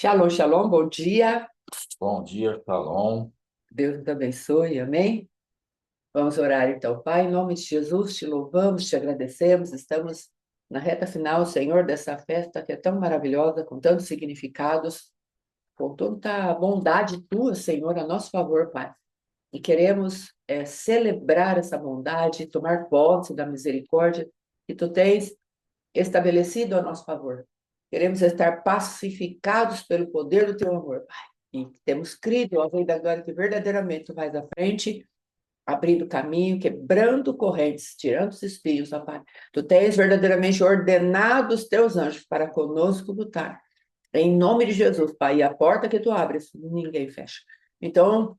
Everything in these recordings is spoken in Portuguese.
Shalom, shalom, bom dia. Bom dia, Shalom. Deus nos abençoe, amém? Vamos orar então, Pai, em nome de Jesus, te louvamos, te agradecemos. Estamos na reta final, Senhor, dessa festa que é tão maravilhosa, com tantos significados, com tanta bondade tua, Senhor, a nosso favor, Pai. E queremos celebrar essa bondade, tomar posse da misericórdia que tu tens estabelecido a nosso favor. Queremos estar pacificados pelo poder do teu amor, Pai. E temos crido, ó Rei da Glória, que verdadeiramente tu vais à frente, abrindo caminho, quebrando correntes, tirando os espinhos, ó Pai. Tu tens verdadeiramente ordenado os teus anjos para conosco lutar. Em nome de Jesus, Pai, e a porta que tu abres, ninguém fecha. Então,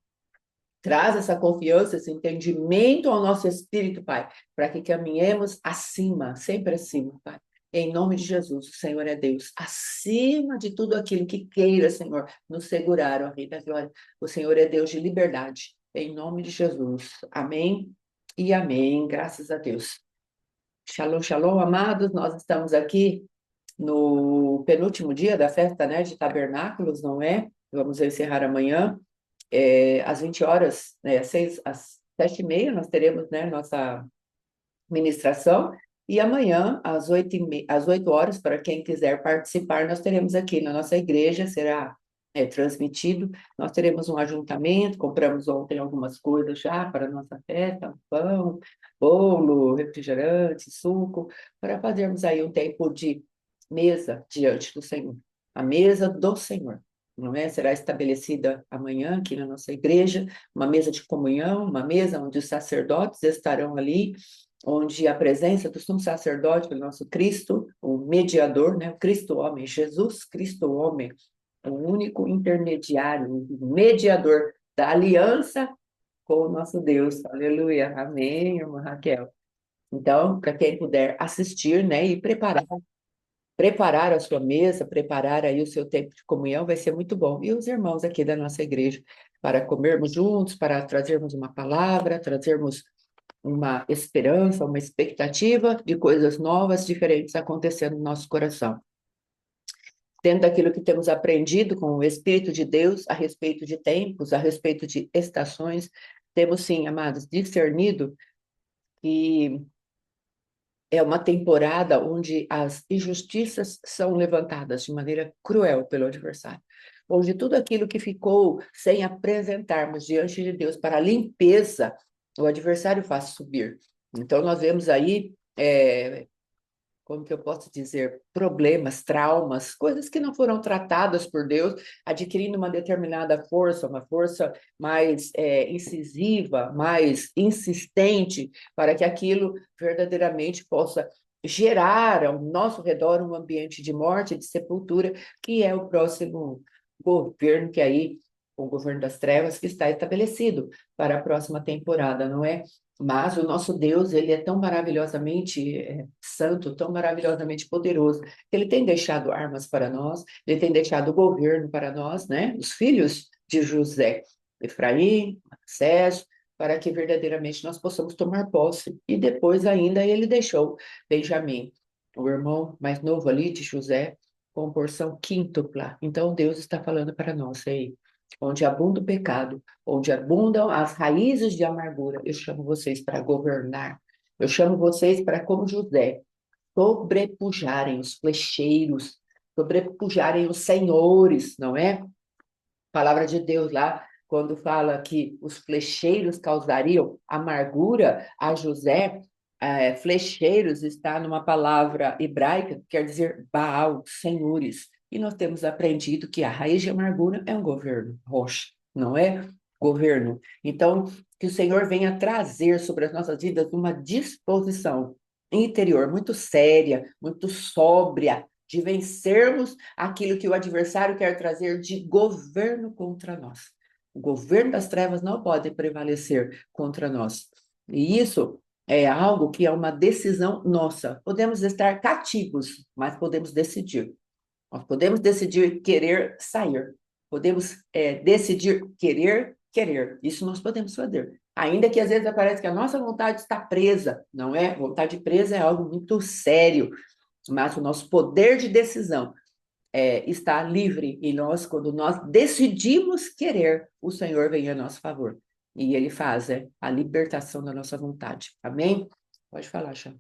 traz essa confiança, esse entendimento ao nosso espírito, Pai, para que caminhemos acima, sempre acima, Pai. Em nome de Jesus, o Senhor é Deus, acima de tudo aquilo que queira, Senhor, nos segurar, ó Rei da Glória. O Senhor é Deus de liberdade. Em nome de Jesus. Amém e amém. Graças a Deus. Shalom, shalom, amados. Nós estamos aqui no penúltimo dia da festa, né, de tabernáculos, não é? Vamos encerrar amanhã às 20 horas, né, às 7h30, nós teremos, né, nossa ministração, e amanhã, às 8 horas, para quem quiser participar, nós teremos aqui na nossa igreja, será transmitido, nós teremos um ajuntamento, compramos ontem algumas coisas já para a nossa festa, pão, bolo, refrigerante, suco, para fazermos aí um tempo de mesa diante do Senhor, a mesa do Senhor. Não é? Será estabelecida amanhã aqui na nossa igreja, uma mesa de comunhão, uma mesa onde os sacerdotes estarão ali, onde a presença do sumo sacerdote, do nosso Cristo, o mediador, né? O Cristo homem, Jesus Cristo homem, o único intermediário, o mediador da aliança com o nosso Deus. Aleluia. Amém, irmã Raquel. Então, para quem puder assistir, né, e preparar a sua mesa, preparar aí o seu tempo de comunhão, vai ser muito bom. E os irmãos aqui da nossa igreja, para comermos juntos, para trazermos uma palavra, trazermos uma esperança, uma expectativa de coisas novas, diferentes acontecendo no nosso coração. Dentro daquilo que temos aprendido com o Espírito de Deus a respeito de tempos, a respeito de estações, temos sim, amados, discernido que é uma temporada onde as injustiças são levantadas de maneira cruel pelo adversário, onde tudo aquilo que ficou sem apresentarmos diante de Deus para a limpeza, o adversário faz subir. Então, nós vemos aí como que eu posso dizer, problemas, traumas, coisas que não foram tratadas por Deus, adquirindo uma determinada força, uma força mais incisiva, mais insistente, para que aquilo verdadeiramente possa gerar ao nosso redor um ambiente de morte, de sepultura, que é o próximo governo, que aí, o governo das trevas, que está estabelecido para a próxima temporada, não é? Mas o nosso Deus, ele é tão maravilhosamente santo, tão maravilhosamente poderoso, que ele tem deixado armas para nós, ele tem deixado o governo para nós, né? Os filhos de José, Efraim, Manassés, para que verdadeiramente nós possamos tomar posse. E depois ainda ele deixou Benjamim, o irmão mais novo ali de José, com porção quíntupla. Então Deus está falando para nós aí, onde abunda o pecado, onde abundam as raízes de amargura, eu chamo vocês para governar. Eu chamo vocês para, como José, sobrepujarem os flecheiros, sobrepujarem os senhores, não é? A palavra de Deus lá, quando fala que os flecheiros causariam amargura a José, flecheiros está numa palavra hebraica, que quer dizer Baal, senhores. E nós temos aprendido que a raiz de amargura é um governo, rocha, não é? Governo. Então, que o Senhor venha trazer sobre as nossas vidas uma disposição interior muito séria, muito sóbria, de vencermos aquilo que o adversário quer trazer de governo contra nós. O governo das trevas não pode prevalecer contra nós. E isso é algo que é uma decisão nossa. Podemos estar cativos, mas podemos decidir. Nós podemos decidir querer sair. Podemos decidir querer. Isso nós podemos fazer. Ainda que às vezes parece que a nossa vontade está presa, não é? Vontade presa é algo muito sério, mas o nosso poder de decisão está livre em nós quando nós decidimos querer, o Senhor vem a nosso favor. E ele faz a libertação da nossa vontade. Amém? Pode falar, Chá.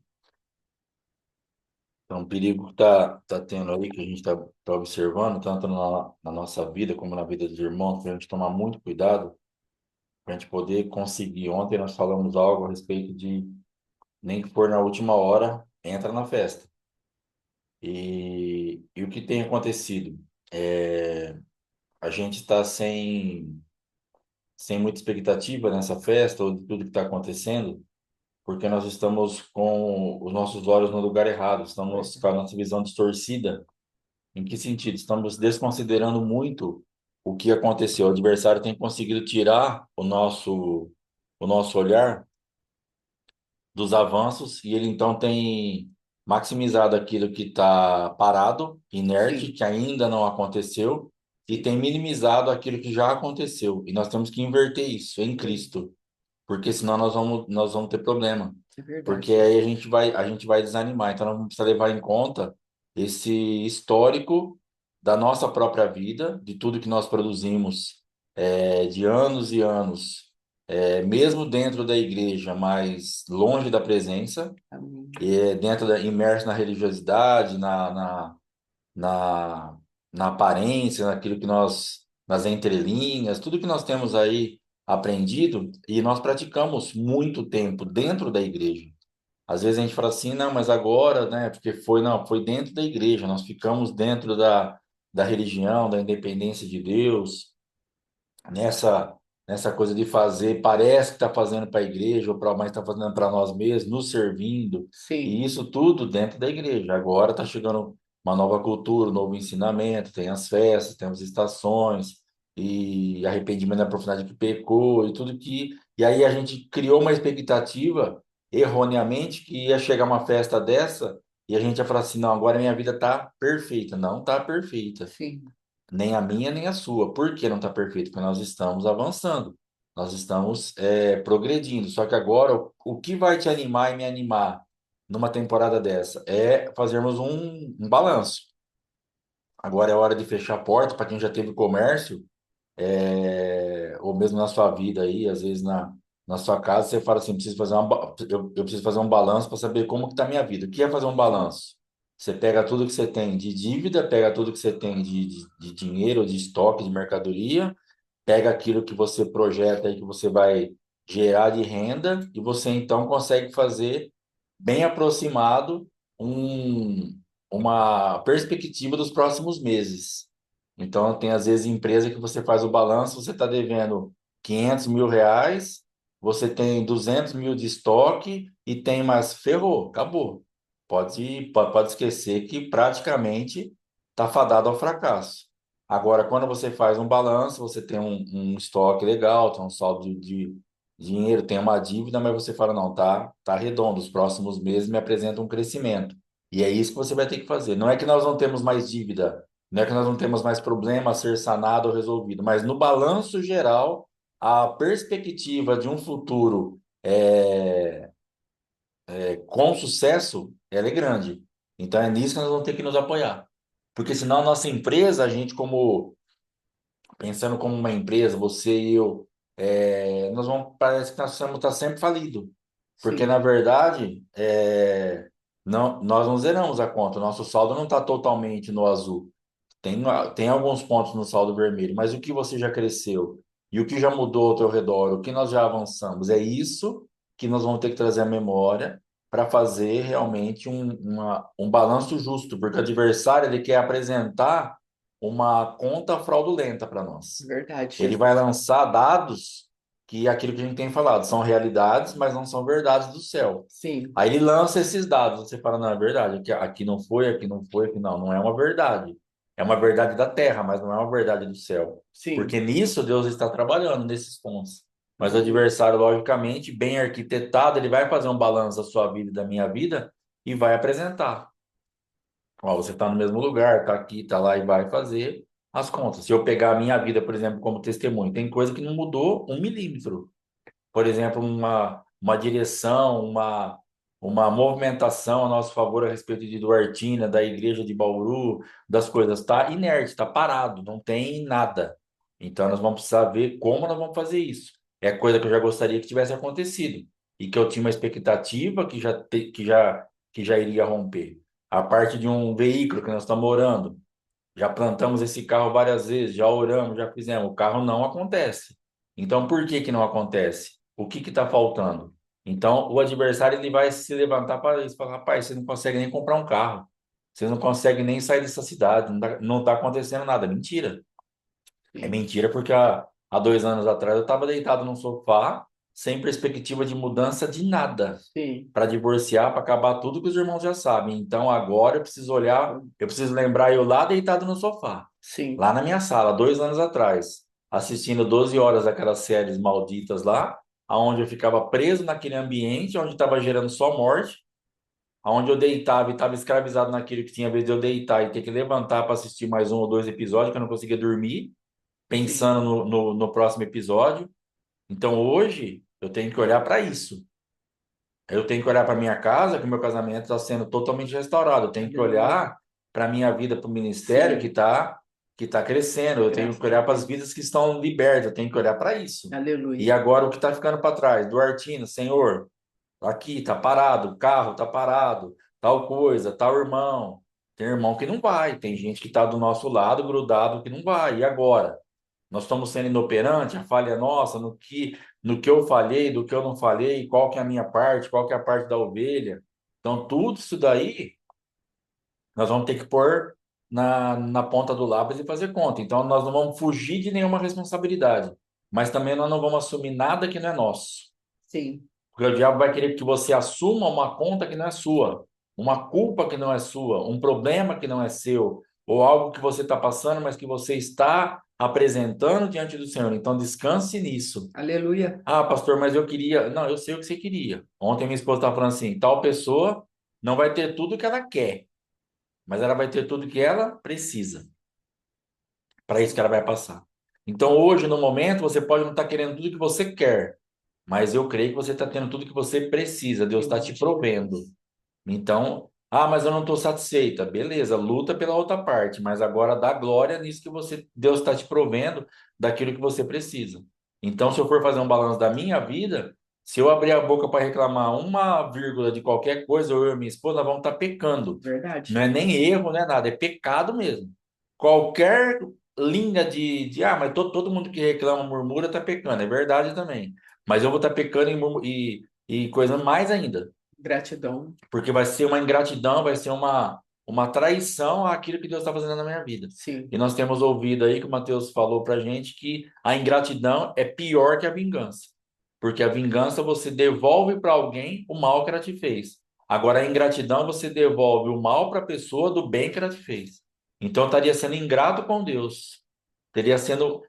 Então, o perigo que tá tendo aí, que a gente tá observando, tanto na nossa vida como na vida dos irmãos, para a gente tomar muito cuidado, para a gente poder conseguir. Ontem nós falamos algo a respeito de, nem que for na última hora, entra na festa. E o que tem acontecido? É, a gente está sem muita expectativa nessa festa ou de tudo que está acontecendo, porque nós estamos com os nossos olhos no lugar errado, estamos com a nossa visão distorcida. Em que sentido? Estamos desconsiderando muito o que aconteceu. O adversário tem conseguido tirar o nosso olhar dos avanços e ele então tem maximizado aquilo que está parado, inerte, Sim, que ainda não aconteceu, e tem minimizado aquilo que já aconteceu. E nós temos que inverter isso em sim, Cristo, porque senão nós vamos ter problema. é verdade, Porque Chá. aí a gente vai desanimar. Então, nós vamos precisar levar em conta esse histórico da nossa própria vida, de tudo que nós produzimos, de anos e anos, mesmo dentro da igreja, mas longe da presença, Amém. imerso na religiosidade, na, na aparência, naquilo que nas entrelinhas, tudo que nós temos aí aprendido e nós praticamos muito tempo dentro da igreja. Às vezes a gente fala assim, não, mas agora, né, porque não, foi dentro da igreja, nós ficamos dentro da religião, da independência de Deus, nessa nessa coisa de fazer, parece que está fazendo para a igreja, ou mas está fazendo para nós mesmos, nos servindo, Sim, e isso tudo dentro da igreja. Agora está chegando uma nova cultura, um novo ensinamento, tem as festas, tem as estações, e arrependimento da profundidade que pecou, e tudo que. E aí a gente criou uma expectativa, erroneamente, que ia chegar uma festa dessa, e a gente ia falar assim, não, agora minha vida está perfeita. Não está perfeita. sim, Nem a minha, nem a sua. Por que não está perfeito? Porque nós estamos avançando, nós estamos progredindo. Só que agora, o que vai te animar e me animar numa temporada dessa é fazermos um balanço. Agora é hora de fechar a porta para quem já teve comércio, ou mesmo na sua vida aí, às vezes na sua casa, você fala assim, preciso fazer eu preciso fazer um balanço para saber como que está a minha vida. O que é fazer um sim, balanço? Você pega tudo que você tem de dívida, pega tudo que você tem de dinheiro, de estoque, de mercadoria, pega aquilo que você projeta aí que você vai gerar de renda e você então consegue fazer bem aproximado um, uma perspectiva dos próximos meses. Então, tem às vezes empresa que você faz o balanço, você está devendo R$ 500.000, você tem 200.000 de estoque e tem mais, ferrou, acabou. Pode esquecer que praticamente está fadado ao fracasso. Agora, quando você faz um balanço, você tem um estoque legal, tem um saldo de dinheiro, tem uma dívida, mas você fala, não, tá redondo, os próximos meses me apresentam um crescimento. E é isso que você vai ter que fazer. Não é que nós não temos mais dívida, não é que nós não temos mais problema a ser sanado ou resolvido, mas no balanço geral, a perspectiva de um futuro com sucesso, ela é grande. Então é nisso que nós vamos ter que nos apoiar. Porque senão a nossa empresa, a gente como pensando como uma empresa, você e eu, nós vamos, parece que nós vamos estar sempre falido. Porque, sim, na verdade, não, nós não zeramos a conta, o nosso saldo não está totalmente no azul. Tem alguns pontos no saldo vermelho, mas o que você já cresceu e o que já mudou ao teu redor, o que nós já avançamos, é isso que nós vamos ter que trazer à memória para fazer realmente um balanço justo, porque o adversário ele quer apresentar uma conta fraudulenta para nós. verdade, Ele vai Jesus. lançar dados que aquilo que a gente tem falado são realidades, mas não são verdades do céu. Sim, Aí ele lança esses dados, você fala, não, é verdade, aqui não foi, aqui não foi, aqui não, não é uma verdade. É uma verdade da terra, mas não é uma verdade do céu. Porque sim, nisso Deus está trabalhando nesses pontos. Mas o aleluia. adversário, logicamente, bem arquitetado, ele vai fazer um balanço da sua vida e da minha vida e vai apresentar. Ó, você está no mesmo lugar, está aqui, está lá e vai fazer as contas. Se eu pegar a minha vida, por exemplo, como testemunho, tem coisa que não mudou 1 milímetro. Por exemplo, uma direção, uma movimentação a nosso favor a respeito de Duartina, da igreja de Bauru, das coisas. Está inerte, está parado, não tem nada. Então nós vamos precisar ver como nós vamos fazer isso. É coisa que eu já gostaria que tivesse acontecido e que eu tinha uma expectativa que já iria romper. A parte de um veículo que nós estamos orando, já plantamos esse carro várias vezes, já oramos, já fizemos. O carro não acontece. Então, por que que não acontece? O que que está faltando? Então, o adversário ele vai se levantar para isso, falar, rapaz, você não consegue nem comprar um carro. Você não consegue nem sair dessa cidade. Não tá acontecendo nada. Mentira. É Sim, mentira porque há 2 anos atrás eu estava deitado num sofá, sem perspectiva de mudança de nada, sim, para divorciar, para acabar tudo que os irmãos já sabem. Então agora eu preciso olhar, eu preciso lembrar eu lá deitado no sofá, sim, lá na minha sala, 2 anos atrás, assistindo 12 horas daquelas séries malditas lá, aonde eu ficava preso naquele ambiente, onde estava gerando só morte, aonde eu deitava e estava escravizado naquilo que tinha vez de eu deitar e ter que levantar para assistir mais um ou dois episódios, que eu não conseguia dormir sim. pensando no próximo episódio. Então hoje eu tenho que olhar para isso. Eu tenho que olhar para minha casa, que o meu casamento está sendo totalmente restaurado. Eu tenho que Aleluia. olhar para a minha vida, para o ministério Sim, que tá crescendo. Eu tenho que graças a olhar para as Deus. vidas que estão libertas. Eu tenho que olhar para isso. E Aleluia. agora o que está ficando para trás? Duartino, Senhor, aqui está parado, o carro está parado, tal coisa, tal irmão. Tem irmão que não vai, tem gente que está do nosso lado, grudado, que não vai. E agora? Nós estamos sendo inoperantes, a falha é nossa, no que eu falhei, do que eu não falhei, qual que é a minha parte, qual que é a parte da ovelha. Então, tudo isso daí, nós vamos ter que pôr na ponta do lápis e fazer conta. Então, nós não vamos fugir de nenhuma responsabilidade, mas também nós não vamos assumir nada que não é nosso. Sim, Porque o diabo vai querer que você assuma uma conta que não é sua, uma culpa que não é sua, um problema que não é seu, ou algo que você está passando, mas que você está apresentando diante do Senhor. Então, descanse nisso. aleluia. Ah, pastor, mas eu queria. Não, eu sei o que você queria. Ontem minha esposa estava falando assim: tal pessoa não vai ter tudo que ela quer, mas ela vai ter tudo que ela precisa. Para isso que ela vai passar. Então, hoje, no momento, você pode não estar querendo tudo que você quer, mas eu creio que você está tendo tudo que você precisa. Deus Em está nome te de provendo. Jesus. Então, ah, mas eu não estou satisfeita. Beleza, luta pela outra parte, mas agora dá glória nisso que Deus está te provendo daquilo que você precisa. Então, se eu for fazer um balanço da minha vida, se eu abrir a boca para reclamar uma vírgula de qualquer coisa, eu e minha esposa nós vamos estar pecando. Não Verdade. é nem erro, não é nada, é pecado mesmo. Qualquer linha mas todo mundo que reclama, murmura, está pecando. É verdade também. Mas eu vou estar pecando e coisa mais ainda. Gratidão. Porque vai ser uma ingratidão, vai ser uma traição àquilo que Deus está fazendo na minha vida. Sim, E nós temos ouvido aí que o Mateus falou para gente que a ingratidão é pior que a vingança. Porque a vingança você devolve para alguém o mal que ela te fez. Agora a ingratidão você devolve o mal para a pessoa do bem que ela te fez. Então eu estaria sendo ingrato com Deus. Teria sendo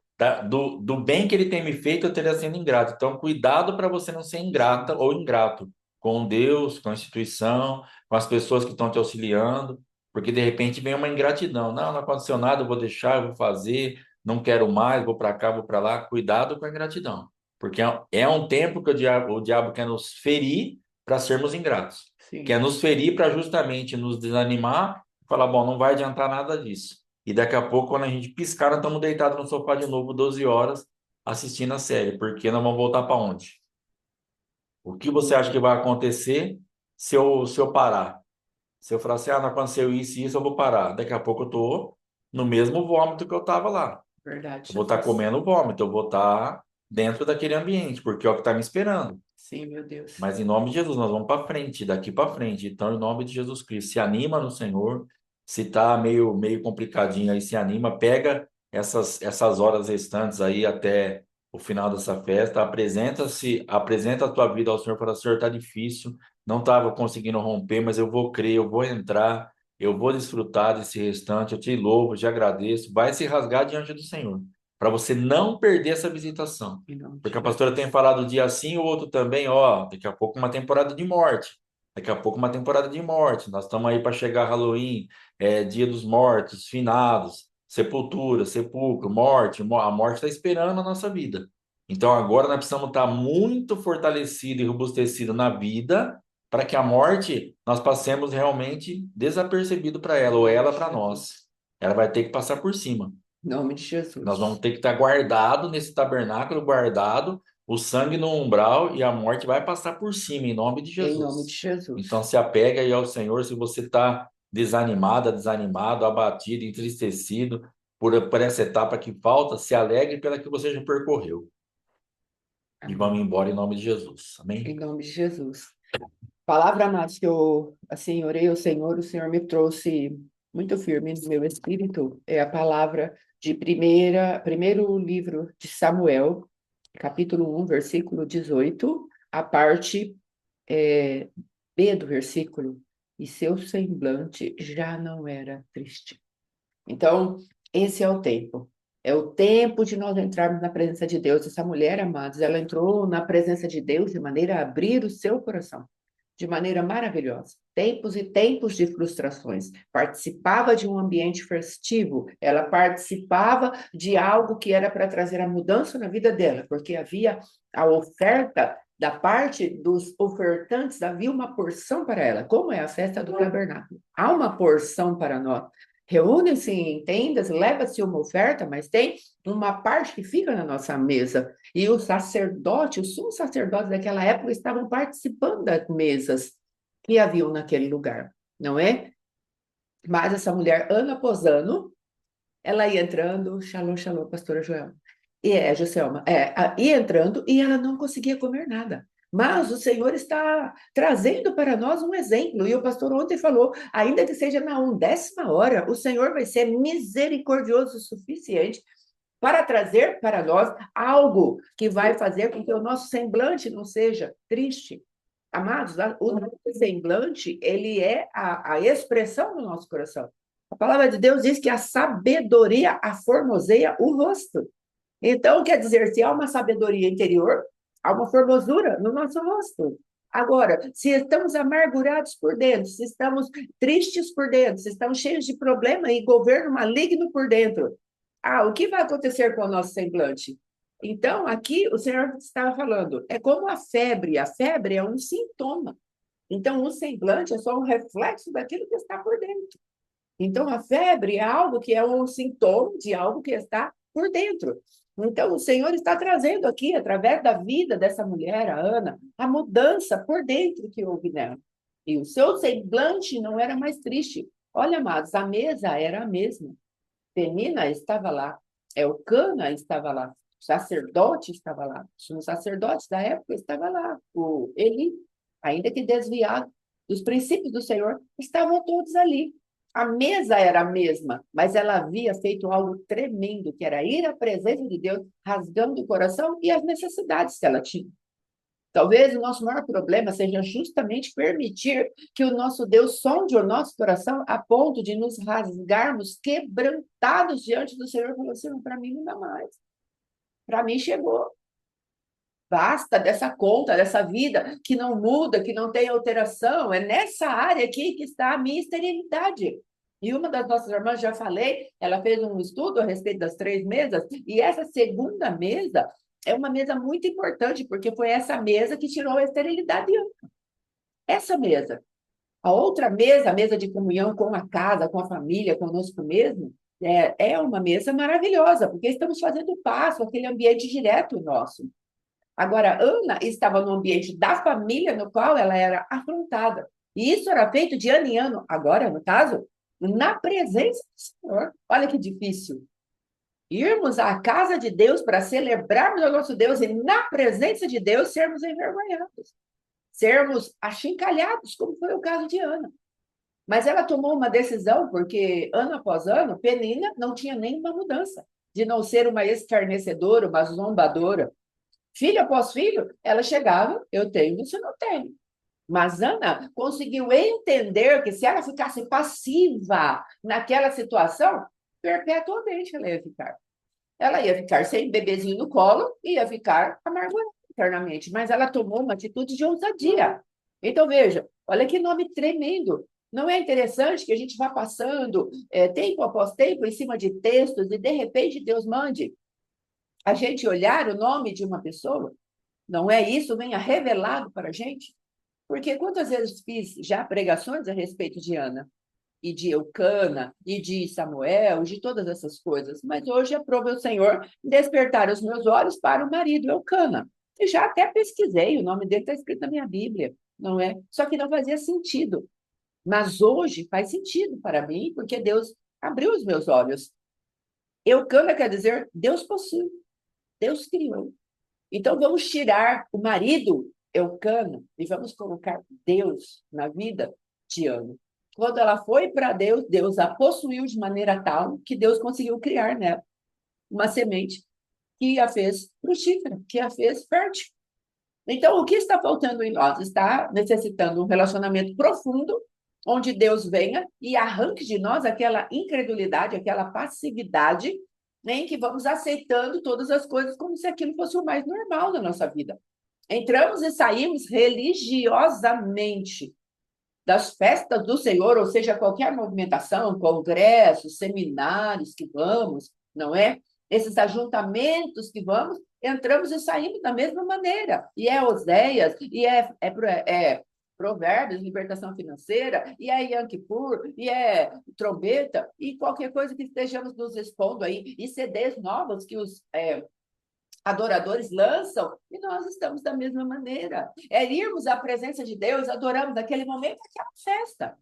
do bem que ele tem me feito, eu teria sendo ingrato. Então cuidado para você não ser ingrata sim. ou ingrato com Deus, com a instituição, com as pessoas que estão te auxiliando, porque de repente vem uma ingratidão. Não, não aconteceu nada, eu vou deixar, eu vou fazer, não quero mais, vou para cá, vou para lá. Cuidado com a ingratidão, porque é um tempo que o diabo quer nos ferir para sermos ingratos, quer Sim. nos ferir para justamente nos desanimar, falar, bom, não vai adiantar nada disso. E daqui a pouco, quando a gente piscar, nós estamos deitados no sofá de novo, 12 horas, assistindo a série, porque nós vamos voltar para onde? O que você acha que vai acontecer se eu parar? Se eu falar assim, ah, não aconteceu isso e isso, eu vou parar. Daqui a pouco eu tô no mesmo vômito que eu estava lá. Verdade, Eu vou estar Jesus. comendo vômito, eu vou estar dentro daquele ambiente, porque é o que está me esperando. Sim, meu Deus. Mas em nome de Jesus, nós vamos para frente, daqui para frente. Então, em nome de Jesus Cristo, se anima no Senhor. Se tá meio complicadinho aí, se anima, pega essas horas restantes aí até o final dessa festa, apresenta a tua vida ao Senhor, fala, Senhor, tá difícil, não estava conseguindo romper, mas eu vou crer, eu vou entrar, eu vou desfrutar desse restante, eu te louvo, te agradeço. Vai se rasgar diante do Senhor, para você não perder essa visitação. Em nome de Porque a pastora tem Jesus. falado um dia assim, o outro também, ó, daqui a pouco uma temporada de morte. Daqui a pouco uma temporada de morte. Nós estamos aí para chegar Halloween, Dia dos Mortos, finados, sepultura, sepulcro, morte. A morte está esperando a nossa vida. Então agora nós precisamos estar muito fortalecido e robustecido na vida para que a morte nós passemos realmente desapercebido para ela, ou ela para nós. Ela vai ter que passar por cima. Em nome de Nós vamos Jesus. ter que estar guardado nesse tabernáculo, guardado, o sangue no umbral e a morte vai passar por cima, em nome de Em nome de Jesus. Então Jesus. se apega aí ao Senhor, se você está desanimada, desanimado, abatido, entristecido por essa etapa que falta, se alegre pela que você já percorreu. E vamos Amém. embora em nome de Jesus. Em Amém? nome de Jesus. Palavra, amados, que eu, assim, orei ao Senhor, o Senhor me trouxe muito firme no meu espírito, é a palavra de primeiro livro de Samuel, capítulo 1, versículo 18, a parte B do versículo, e seu semblante já não era triste. Então, esse é o tempo. É o tempo de nós entrarmos na presença de Deus. Essa mulher, amados, ela entrou na presença de Deus de maneira a abrir o seu coração, de maneira maravilhosa. Tempos e tempos de frustrações. Participava de um ambiente festivo, ela participava de algo que era para trazer a mudança na vida dela, porque havia a oferta da parte dos ofertantes, havia uma porção para ela, como é a festa do tabernáculo. Há uma porção para nós. Reúnem-se em tendas, leva-se uma oferta, mas tem uma parte que fica na nossa mesa. E o sacerdote, os sumos sacerdotes daquela época estavam participando das mesas que haviam naquele lugar, não é? Mas essa mulher, ano após ano, ela ia entrando, shalom, shalom, pastora Joelma. Joselma, ia entrando e ela não conseguia comer nada. Mas o Senhor está trazendo para nós um exemplo. E o pastor ontem falou: ainda que seja na 1ª hora, o Senhor vai ser misericordioso o suficiente para trazer para nós algo que vai fazer com que o nosso semblante não seja triste. Amados, o nosso semblante, ele é a expressão do nosso coração. A palavra de Deus diz que a sabedoria aformoseia o rosto. Então, quer dizer, se há uma sabedoria interior, há uma formosura no nosso rosto. Agora, se estamos amargurados por dentro, se estamos tristes por dentro, se estamos cheios de problema e governo maligno por dentro, o que vai acontecer com o nosso semblante? Então, aqui o Senhor estava falando, é como a febre é um sintoma. Então, o semblante é só um reflexo daquilo que está por dentro. Então, a febre é algo que é um sintoma de algo que está por dentro. Então, o Senhor está trazendo aqui, através da vida dessa mulher, a Ana, a mudança por dentro que houve nela. E o seu semblante não era mais triste. Olha, amados, a mesa era a mesma. Penina estava lá, Elcana estava lá, o sacerdote estava lá, os sacerdotes da época estava lá, o Eli, ainda que desviado dos princípios do Senhor, estavam todos ali. A mesa era a mesma, mas ela havia feito algo tremendo, que era ir à presença de Deus, rasgando o coração e as necessidades que ela tinha. Talvez o nosso maior problema seja justamente permitir que o nosso Deus sonde o nosso coração a ponto de nos rasgarmos quebrantados diante do Senhor, falando assim, para mim não dá mais, para mim chegou. Basta dessa conta, dessa vida que não muda, que não tem alteração. É nessa área aqui que está a minha esterilidade. E uma das nossas irmãs, já falei, ela fez um estudo a respeito das 3 mesas, e essa segunda mesa é uma mesa muito importante, porque foi essa mesa que tirou a esterilidade. Essa mesa. A outra mesa, a mesa de comunhão com a casa, com a família, conosco mesmo, é uma mesa maravilhosa, porque estamos fazendo passo, aquele ambiente direto nosso. Agora, Ana estava no ambiente da família no qual ela era afrontada. E isso era feito de ano em ano. Agora, no caso, na presença do Senhor. Olha que difícil. Irmos à casa de Deus para celebrarmos o nosso Deus e na presença de Deus sermos envergonhados, sermos achincalhados, como foi o caso de Ana. Mas ela tomou uma decisão, porque ano após ano, Penina não tinha nenhuma mudança, de não ser uma escarnecedora, uma zombadora. Filho após filho, ela chegava, eu tenho, você não tem. Mas Ana conseguiu entender que se ela ficasse passiva naquela situação, perpetuamente ela ia ficar. Ela ia ficar sem bebezinho no colo e ia ficar amargurada internamente. Mas ela tomou uma atitude de ousadia. Então, veja, olha que nome tremendo. Não é interessante que a gente vá passando tempo após tempo em cima de textos e, de repente, Deus mande a gente olhar o nome de uma pessoa? Não é isso? Venha revelado para a gente? Porque quantas vezes fiz já pregações a respeito de Ana, e de Eucana, e de Samuel, de todas essas coisas, mas hoje aprove o Senhor despertar os meus olhos para o marido Eucana. E já até pesquisei, o nome dele está escrito na minha Bíblia, não é? Só que não fazia sentido. Mas hoje faz sentido para mim, porque Deus abriu os meus olhos. Eucana quer dizer Deus possui, Deus criou. Então vamos tirar o marido Eucana e vamos colocar Deus na vida de Ana. Quando ela foi para Deus, Deus a possuiu de maneira tal que Deus conseguiu criar nela uma semente que a fez frutífera, que a fez fértil. Então, o que está faltando em nós? Está necessitando um relacionamento profundo, onde Deus venha e arranque de nós aquela incredulidade, aquela passividade, em que vamos aceitando todas as coisas como se aquilo fosse o mais normal da nossa vida. Entramos e saímos religiosamente das festas do Senhor, ou seja, qualquer movimentação, congressos, seminários que vamos, não é? Esses ajuntamentos que vamos, entramos e saímos da mesma maneira. E é Oséias, e é Provérbios, libertação financeira, e é Yom Kippur, e é trombeta, e qualquer coisa que estejamos nos expondo aí, e CDs novos que os adoradores lançam, e nós estamos da mesma maneira. É irmos à presença de Deus, adoramos naquele momento, aquela festa.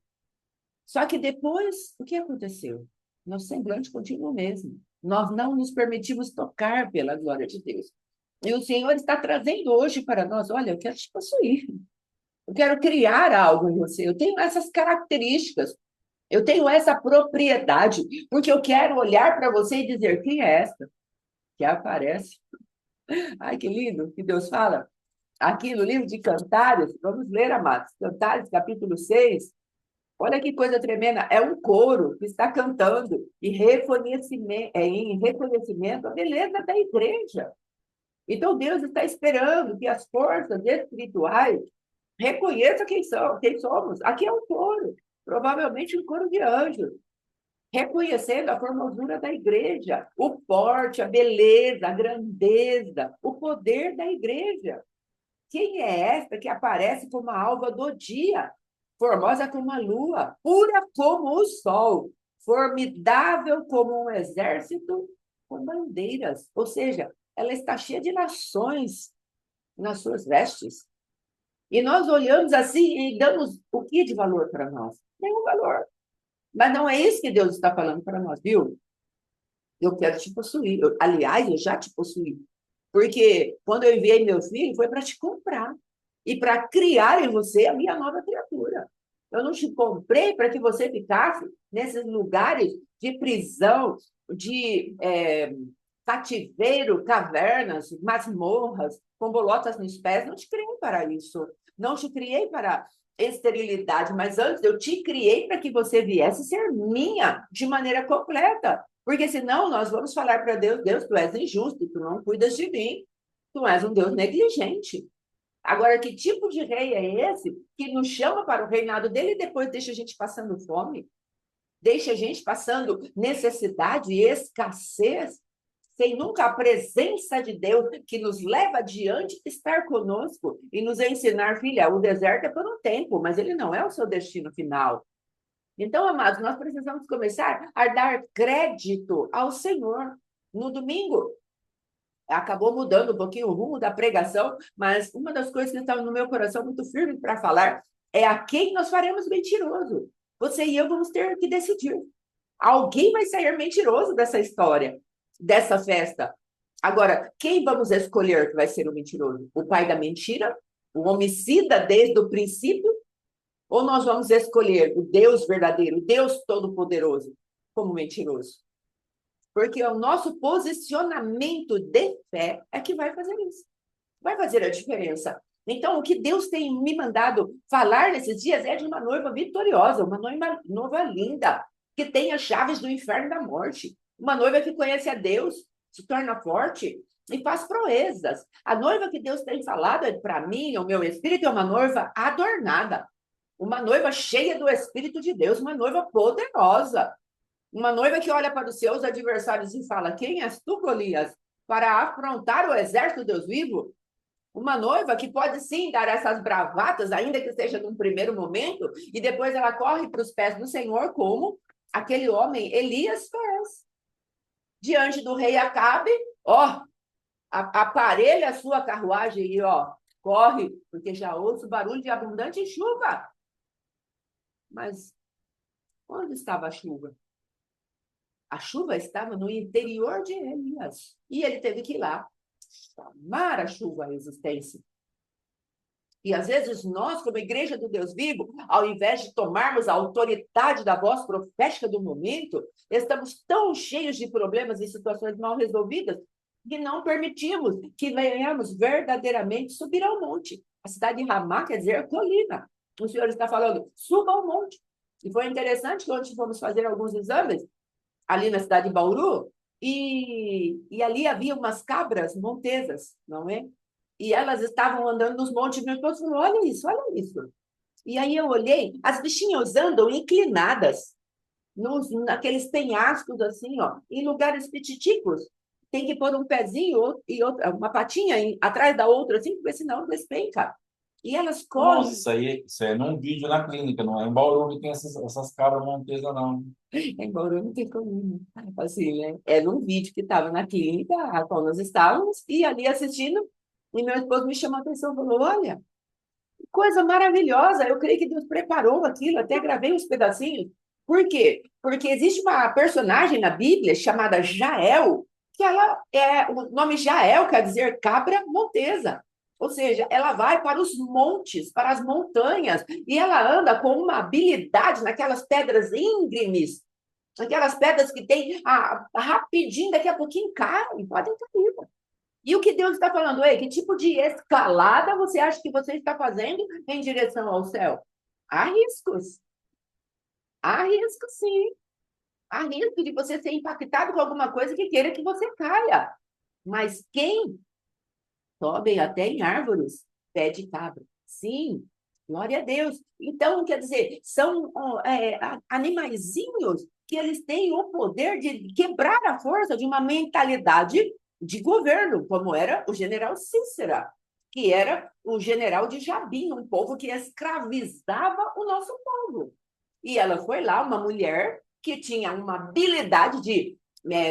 Só que depois, o que aconteceu? Nosso semblante continua o mesmo. Nós não nos permitimos tocar pela glória de Deus. E o Senhor está trazendo hoje para nós, olha, eu quero te possuir. Eu quero criar algo em você. Eu tenho essas características. Eu tenho essa propriedade, porque eu quero olhar para você e dizer, quem é essa que aparece? Ai, que lindo que Deus fala. Aqui no livro de Cantares, vamos ler, amados, Cantares, capítulo 6. Olha que coisa tremenda, é um coro que está cantando em reconhecimento à beleza da igreja. Então, Deus está esperando que as forças espirituais reconheçam quem somos. Aqui é um coro, provavelmente um coro de anjos, reconhecendo a formosura da igreja, o porte, a beleza, a grandeza, o poder da igreja. Quem é esta que aparece como a alva do dia, formosa como a lua, pura como o sol, formidável como um exército com bandeiras? Ou seja, ela está cheia de nações nas suas vestes. E nós olhamos assim e damos o que de valor para nós? Nenhum valor. Mas não é isso que Deus está falando para nós, viu? Eu quero te possuir. Aliás, eu já te possuí. Porque quando eu enviei meu filho, foi para te comprar e para criar em você a minha nova criatura. Eu não te comprei para que você ficasse nesses lugares de prisão, de cativeiro, cavernas, masmorras, com bolotas nos pés. Não te criei para isso. Não te criei para esterilidade, mas antes eu te criei para que você viesse ser minha de maneira completa. Porque senão nós vamos falar para Deus, Deus, tu és injusto, tu não cuidas de mim, tu és um Deus negligente. Agora, que tipo de rei é esse que nos chama para o reinado dele e depois deixa a gente passando fome? Deixa a gente passando necessidade e escassez, sem nunca a presença de Deus que nos leva adiante estar conosco e nos ensinar, filha, o deserto é por um tempo, mas ele não é o seu destino final. Então, amados, nós precisamos começar a dar crédito ao Senhor. No domingo, acabou mudando um pouquinho o rumo da pregação, mas uma das coisas que está no meu coração muito firme para falar é a quem nós faremos mentiroso. Você e eu vamos ter que decidir. Alguém vai sair mentiroso dessa história, dessa festa. Agora, quem vamos escolher que vai ser o mentiroso? O pai da mentira? O homicida desde o princípio? Ou nós vamos escolher o Deus verdadeiro, o Deus todo-poderoso, como mentiroso? Porque o nosso posicionamento de fé é que vai fazer isso. Vai fazer a diferença. Então, o que Deus tem me mandado falar nesses dias é de uma noiva vitoriosa, uma noiva linda, que tem as chaves do inferno e da morte. Uma noiva que conhece a Deus, se torna forte e faz proezas. A noiva que Deus tem falado para mim, o meu espírito, é uma noiva adornada. Uma noiva cheia do Espírito de Deus, uma noiva poderosa. Uma noiva que olha para os seus adversários e fala, quem és tu, Golias, para afrontar o exército de Deus vivo? Uma noiva que pode sim dar essas bravatas, ainda que seja num primeiro momento, e depois ela corre para os pés do Senhor, como aquele homem Elias fez. Diante do rei Acabe, ó, aparelha a sua carruagem e, ó, corre, porque já ouço barulho de abundante chuva. Mas onde estava a chuva? A chuva estava no interior de Elias. E ele teve que ir lá chamar a chuva à existência. E às vezes nós, como igreja do Deus vivo, ao invés de tomarmos a autoridade da voz profética do momento, estamos tão cheios de problemas e situações mal resolvidas que não permitimos que venhamos verdadeiramente subir ao monte. A cidade de Ramá quer dizer colina. O Senhor está falando, suba ao monte. E foi interessante que ontem fomos fazer alguns exames ali na cidade de Bauru, e ali havia umas cabras montesas, não é? E elas estavam andando nos montes, meu esposo falou, olha isso, olha isso. E aí eu olhei, as bichinhas andam inclinadas, naqueles penhascos assim, ó, em lugares pititicos. Tem que pôr um pezinho e outra, uma patinha atrás da outra, assim, porque senão despenca. E elas Nossa, correm. isso aí é num vídeo na clínica, não é em Bauru que tem essas cabras montesas, não. Em Bauru não tem como, assim, né? É num vídeo que estava na clínica, a qual nós estávamos, e ali assistindo, e meu esposo me chamou a atenção, falou, olha, que coisa maravilhosa, eu creio que Deus preparou aquilo, até gravei uns pedacinhos. Por quê? Porque existe uma personagem na Bíblia chamada Jael, que ela o nome Jael quer dizer cabra montesa. Ou seja, ela vai para os montes, para as montanhas, e ela anda com uma habilidade naquelas pedras íngremes, aquelas pedras que tem rapidinho, daqui a pouquinho caem, podem cair. E o que Deus está falando? Ei, que tipo de escalada você acha que você está fazendo em direção ao céu? Há riscos. Há risco, sim. Há risco de você ser impactado com alguma coisa que queira que você caia. Mas quem sobe até em árvores pede cabra? Sim, glória a Deus. Então, quer dizer, são animaizinhos que eles têm o poder de quebrar a força de uma mentalidade de governo, como era o general Cícera, que era o general de Jabim, um povo que escravizava o nosso povo. E ela foi lá, uma mulher que tinha uma habilidade de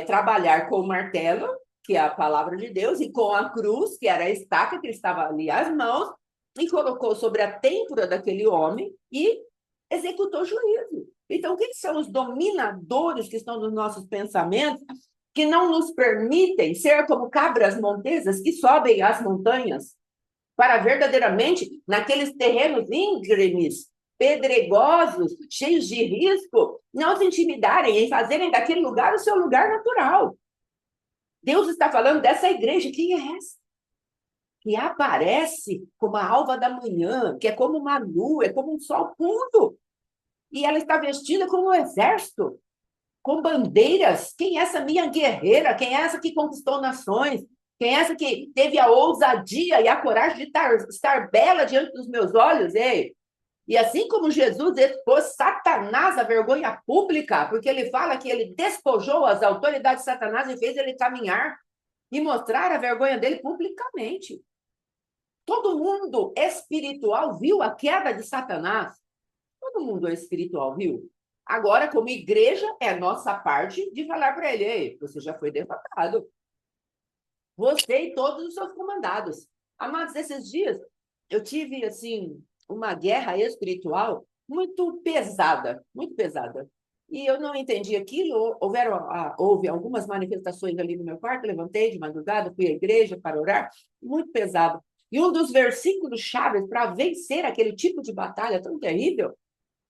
trabalhar com o martelo, que é a palavra de Deus, e com a cruz, que era a estaca que estava ali às mãos, e colocou sobre a têmpora daquele homem e executou juízo. Então, quem são os dominadores que estão nos nossos pensamentos, que não nos permitem ser como cabras montesas que sobem as montanhas para verdadeiramente, naqueles terrenos íngremes, pedregosos, cheios de risco, não se intimidarem em fazerem daquele lugar o seu lugar natural. Deus está falando dessa igreja, quem é essa? Que aparece como a alva da manhã, que é como uma lua, é como um sol puro. E ela está vestida como um exército, com bandeiras. Quem é essa minha guerreira? Quem é essa que conquistou nações? Quem é essa que teve a ousadia e a coragem de estar bela diante dos meus olhos? Ei, e assim como Jesus expôs Satanás à vergonha pública, porque ele fala que ele despojou as autoridades de Satanás e fez ele caminhar e mostrar a vergonha dele publicamente. Todo mundo espiritual viu a queda de Satanás. Todo mundo espiritual viu. Agora, como igreja, é a nossa parte de falar para ele, ei, você já foi derrotado. Você e todos os seus comandados. Amados, esses dias, eu tive, assim, uma guerra espiritual muito pesada, muito pesada. E eu não entendi aquilo, houve algumas manifestações ali no meu quarto, levantei de madrugada, fui à igreja para orar, muito pesado. E um dos versículos chaves para vencer aquele tipo de batalha tão terrível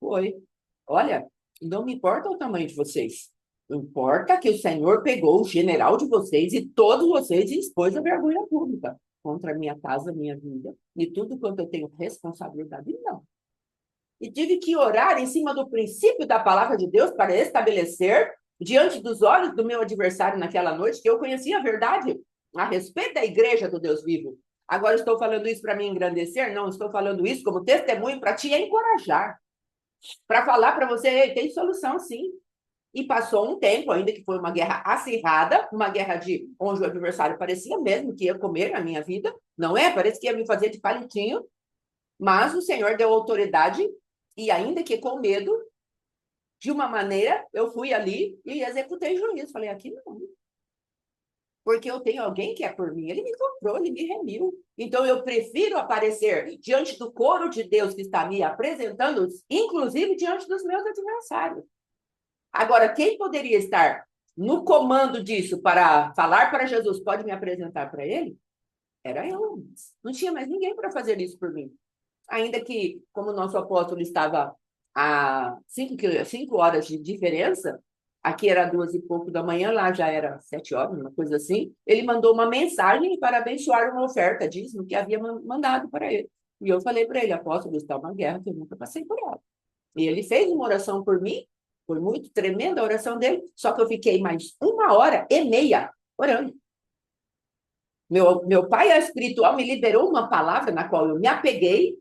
foi, olha, não me importa o tamanho de vocês, importa que o Senhor pegou o general de vocês e todos vocês e expôs a vergonha pública contra a minha casa, minha vida e tudo quanto eu tenho responsabilidade, não. E tive que orar em cima do princípio da palavra de Deus para estabelecer diante dos olhos do meu adversário naquela noite que eu conhecia a verdade a respeito da igreja do Deus vivo. Agora estou falando isso para me engrandecer? Não, estou falando isso como testemunho para te encorajar, para falar para você, ei, tem solução sim. E passou um tempo, ainda que foi uma guerra acirrada, uma guerra de onde o adversário parecia mesmo que ia comer a minha vida, não é? Parece que ia me fazer de palitinho, mas o Senhor deu autoridade e ainda que com medo, de uma maneira, eu fui ali e executei juízo. Falei, aqui não, porque eu tenho alguém que é por mim. Ele me comprou, ele me remiu. Então, eu prefiro aparecer diante do coro de Deus que está me apresentando, inclusive diante dos meus adversários. Agora, quem poderia estar no comando disso para falar para Jesus, pode me apresentar para ele? Era eu. Não tinha mais ninguém para fazer isso por mim. Ainda que, como o nosso apóstolo estava a 5 horas de diferença, aqui era 2 e pouco da manhã, lá já era 7 horas, uma coisa assim, ele mandou uma mensagem para abençoar uma oferta, dízimo, que havia mandado para ele. E eu falei para ele, apóstolo, está uma guerra que eu nunca passei por ela. E ele fez uma oração por mim, foi muito tremenda a oração dele, só que eu fiquei mais 1 hora e meia orando. Meu pai espiritual me liberou uma palavra na qual eu me apeguei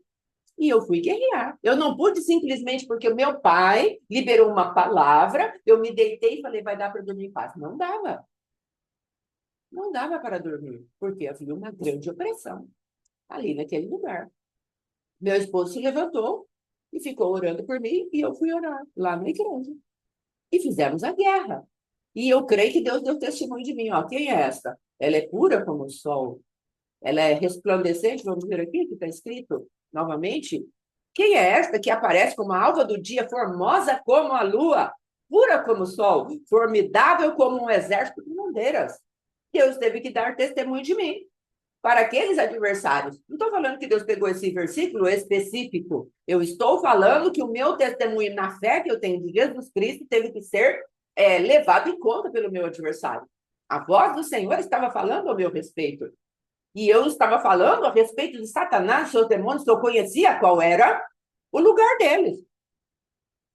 e eu fui guerrear. Eu não pude simplesmente porque o meu pai liberou uma palavra, eu me deitei e falei, vai dar para dormir em paz. Não dava. Não dava para dormir, porque havia uma grande opressão ali naquele lugar. Meu esposo se levantou e ficou orando por mim e eu fui orar lá na igreja. E fizemos a guerra. E eu creio que Deus deu testemunho de mim. Ó, quem é esta? Ela é pura como o sol. Ela é resplandecente, vamos ver aqui que está escrito novamente. Quem é esta que aparece como a alva do dia, formosa como a lua, pura como o sol, formidável como um exército de bandeiras? Deus teve que dar testemunho de mim para aqueles adversários. Não estou falando que Deus pegou esse versículo específico. Eu estou falando que o meu testemunho na fé que eu tenho de Jesus Cristo teve que ser levado em conta pelo meu adversário. A voz do Senhor estava falando ao meu respeito. E eu estava falando a respeito de Satanás, seus demônios, que eu conhecia qual era o lugar deles.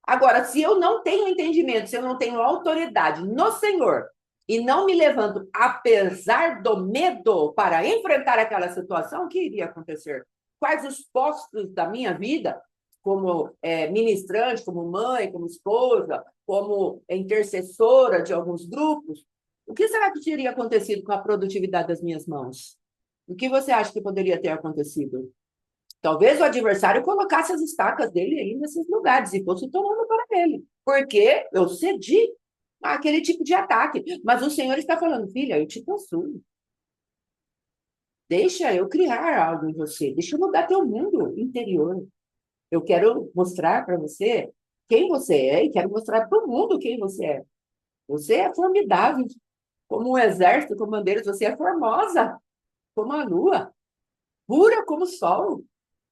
Agora, se eu não tenho entendimento, se eu não tenho autoridade no Senhor e não me levanto, apesar do medo, para enfrentar aquela situação, o que iria acontecer? Quais os postos da minha vida, como ministrante, como mãe, como esposa, como intercessora de alguns grupos, o que será que teria acontecido com a produtividade das minhas mãos? O que você acha que poderia ter acontecido? Talvez o adversário colocasse as estacas dele aí nesses lugares e fosse tomando para ele. Porque eu cedi àquele tipo de ataque. Mas o Senhor está falando, filha, eu te possuo. Deixa eu criar algo em você. Deixa eu mudar teu mundo interior. Eu quero mostrar para você quem você é e quero mostrar para o mundo quem você é. Você é formidável. Como um exército com bandeiras, você é formosa, como a lua, pura como o sol.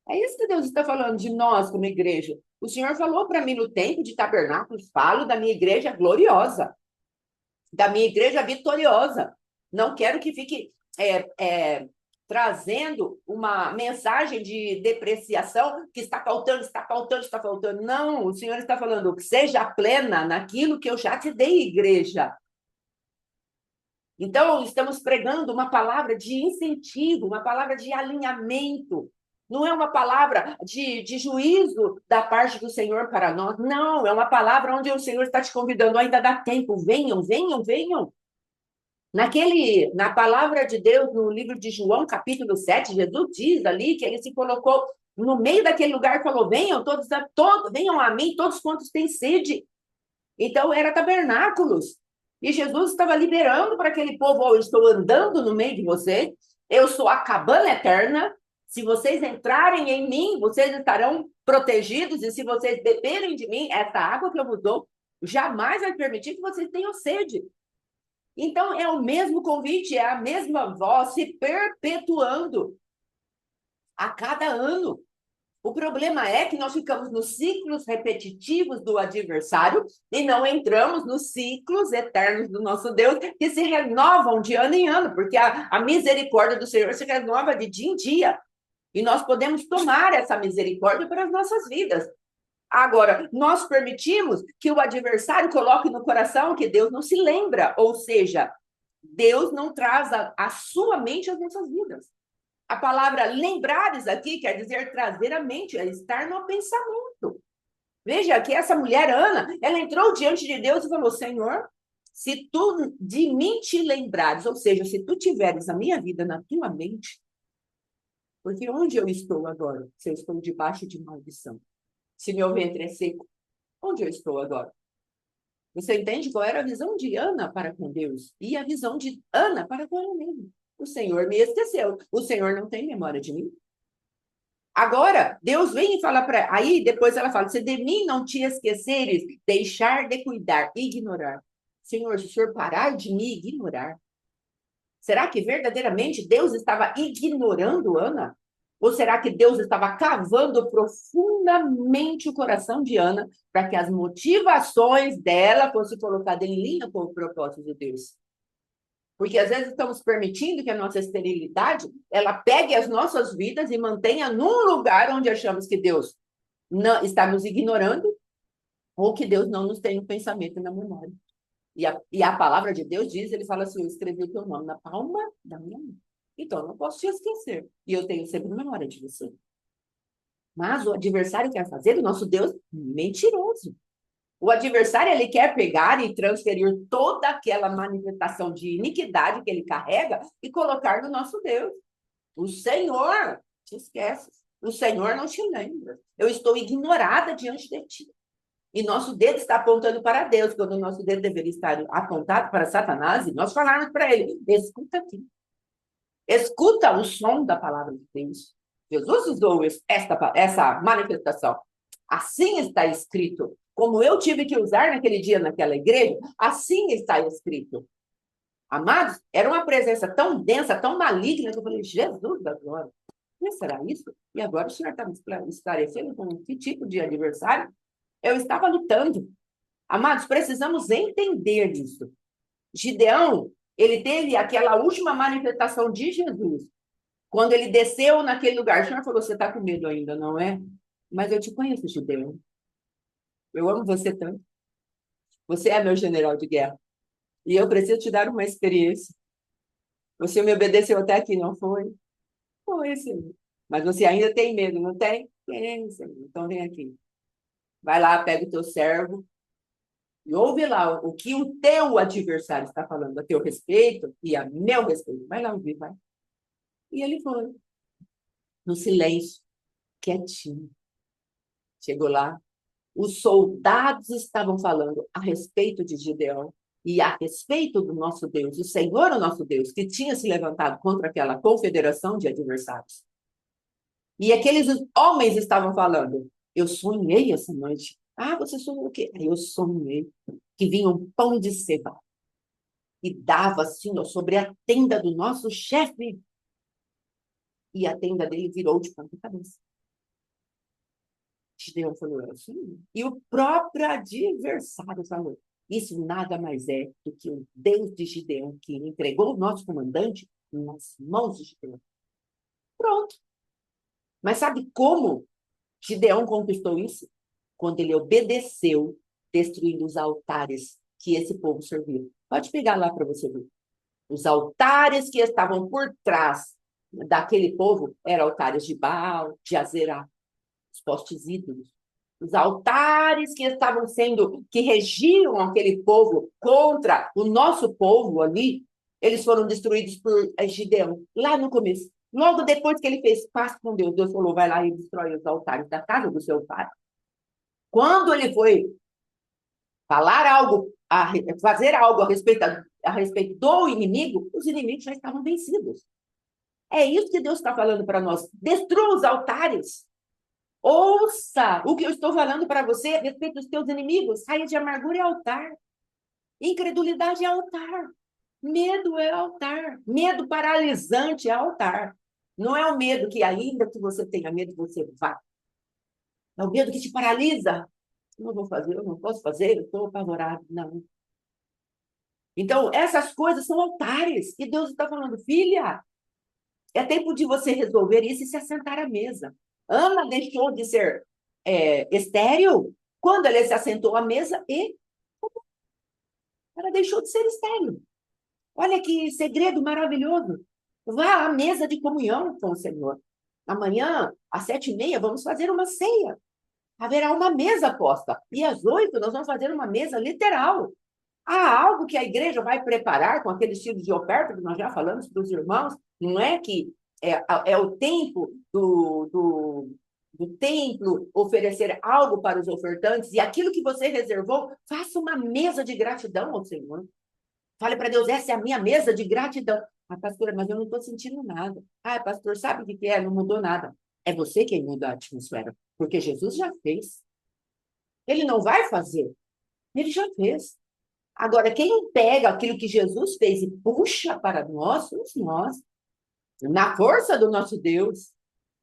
É isso que Deus está falando de nós como igreja. O Senhor falou para mim no tempo de tabernáculos, falo da minha igreja gloriosa, da minha igreja vitoriosa. Não quero que fique trazendo uma mensagem de depreciação que está faltando, está faltando, está faltando. Não, o Senhor está falando que seja plena naquilo que eu já te dei, igreja. Então, estamos pregando uma palavra de incentivo, uma palavra de alinhamento. Não é uma palavra de juízo da parte do Senhor para nós. Não, é uma palavra onde o Senhor está te convidando. Ainda dá tempo. Venham, venham, venham. Na palavra de Deus, no livro de João, capítulo 7, Jesus diz ali que ele se colocou no meio daquele lugar e falou, venham todos, venham a mim, todos quantos têm sede. Então, era tabernáculos. E Jesus estava liberando para aquele povo, eu estou andando no meio de vocês, eu sou a cabana eterna, se vocês entrarem em mim, vocês estarão protegidos, e se vocês beberem de mim, essa água que eu vos dou, jamais vai permitir que vocês tenham sede. Então, é o mesmo convite, é a mesma voz se perpetuando a cada ano. O problema é que nós ficamos nos ciclos repetitivos do adversário e não entramos nos ciclos eternos do nosso Deus, que se renovam de ano em ano, porque a misericórdia do Senhor se renova de dia em dia. E nós podemos tomar essa misericórdia para as nossas vidas. Agora, nós permitimos que o adversário coloque no coração que Deus não se lembra, ou seja, Deus não traz a sua mente às nossas vidas. A palavra lembrares aqui quer dizer trazer à mente, é estar no pensamento. Veja que essa mulher, Ana, ela entrou diante de Deus e falou, Senhor, se tu de mim te lembrares, ou seja, se tu tiveres a minha vida na tua mente, porque onde eu estou agora? Se eu estou debaixo de maldição. Se meu ventre é seco, onde eu estou agora? Você entende qual era a visão de Ana para com Deus e a visão de Ana para com ela mesma? O Senhor me esqueceu. O Senhor não tem memória de mim. Agora, Deus vem e fala para... Aí, depois ela fala, se de mim não te esqueceres, deixar de cuidar, ignorar. Senhor, se o Senhor parar de me ignorar, será que verdadeiramente Deus estava ignorando Ana? Ou será que Deus estava cavando profundamente o coração de Ana para que as motivações dela fossem colocadas em linha com o propósito de Deus? Porque às vezes estamos permitindo que a nossa esterilidade ela pegue as nossas vidas e mantenha num lugar onde achamos que Deus não está nos ignorando ou que Deus não nos tem um pensamento na memória. E a palavra de Deus diz, ele fala assim, eu escrevi o teu nome na palma da minha mão. Então, eu não posso te esquecer. E eu tenho sempre memória de você. Mas o adversário quer fazer o nosso Deus mentiroso. O adversário, ele quer pegar e transferir toda aquela manifestação de iniquidade que ele carrega e colocar no nosso Deus. O Senhor te esquece. O Senhor não te lembra. Eu estou ignorada diante de ti. E nosso dedo está apontando para Deus, quando o nosso dedo deveria estar apontado para Satanás, e nós falarmos para ele, escuta aqui. Escuta o som da palavra de Deus. Jesus usou essa manifestação. Assim está escrito. Como eu tive que usar naquele dia, naquela igreja, assim está escrito. Amados, era uma presença tão densa, tão maligna, que eu falei, Jesus da glória, mas será isso? E agora o Senhor está me esclarecendo com que tipo de adversário? Eu estava lutando. Amados, precisamos entender isso. Gideão, ele teve aquela última manifestação de Jesus. Quando ele desceu naquele lugar, o Senhor falou, você está com medo ainda, não é? Mas eu te conheço, Gideão. Eu amo você tanto. Você é meu general de guerra. E eu preciso te dar uma experiência. Você me obedeceu até aqui, não foi? Foi, Senhor. Mas você ainda tem medo, não tem? Tem, Senhor. Então vem aqui. Vai lá, pega o teu servo e ouve lá o que o teu adversário está falando a teu respeito e a meu respeito. Vai lá ouvir, vai. E ele foi, no silêncio, quietinho. Chegou lá, os soldados estavam falando a respeito de Gideão e a respeito do nosso Deus, o Senhor, o nosso Deus, que tinha se levantado contra aquela confederação de adversários. E aqueles homens estavam falando, eu sonhei essa noite. Ah, você sonhou o quê? Eu sonhei que vinha um pão de ceva e dava assim, ó, sobre a tenda do nosso chefe. E a tenda dele virou de ponta cabeça. Gideão falou assim. E o próprio adversário falou, isso nada mais é do que o Deus de Gideão que entregou o nosso comandante nas mãos de Gideão. Pronto. Mas sabe como Gideão conquistou isso? Quando ele obedeceu, destruindo os altares que esse povo serviu. Pode pegar lá para você ver. Os altares que estavam por trás daquele povo eram altares de Baal, de Azerá, os postes ídolos. Os altares que estavam sendo, que regiam aquele povo contra o nosso povo ali, eles foram destruídos por Gideão, lá no começo. Logo depois que ele fez paz com Deus, Deus falou, vai lá e destrói os altares da casa do seu pai. Quando ele foi falar algo, fazer algo a respeito do inimigo, os inimigos já estavam vencidos. É isso que Deus está falando para nós. Destrua os altares. Ouça o que eu estou falando para você a respeito dos teus inimigos. Saia de amargura é altar. Incredulidade é altar. Medo é altar. Medo paralisante é altar. Não é o medo que ainda que você tenha medo, você vá. É o medo que te paralisa. Não vou fazer, eu não posso fazer, eu estou apavorado. Não. Então, essas coisas são altares. E Deus está falando, filha, é tempo de você resolver isso e se assentar à mesa. Ana deixou de ser estéril quando ela se assentou à mesa e ela deixou de ser estéril. Olha que segredo maravilhoso. Vá à mesa de comunhão com o Senhor. Amanhã, às 7h30, vamos fazer uma ceia. Haverá uma mesa posta. E às 8 nós vamos fazer uma mesa literal. Há algo que a igreja vai preparar com aquele estilo de oferta que nós já falamos para os irmãos. Não é que é o tempo do templo oferecer algo para os ofertantes, e aquilo que você reservou, faça uma mesa de gratidão ao Senhor. Fale para Deus, essa é a minha mesa de gratidão. Ah, pastora, mas eu não estou sentindo nada. Ah, pastor, sabe o que é? Não mudou nada. É você quem muda a atmosfera, porque Jesus já fez. Ele não vai fazer, ele já fez. Agora, quem pega aquilo que Jesus fez e puxa para nós, somos nós, na força do nosso Deus.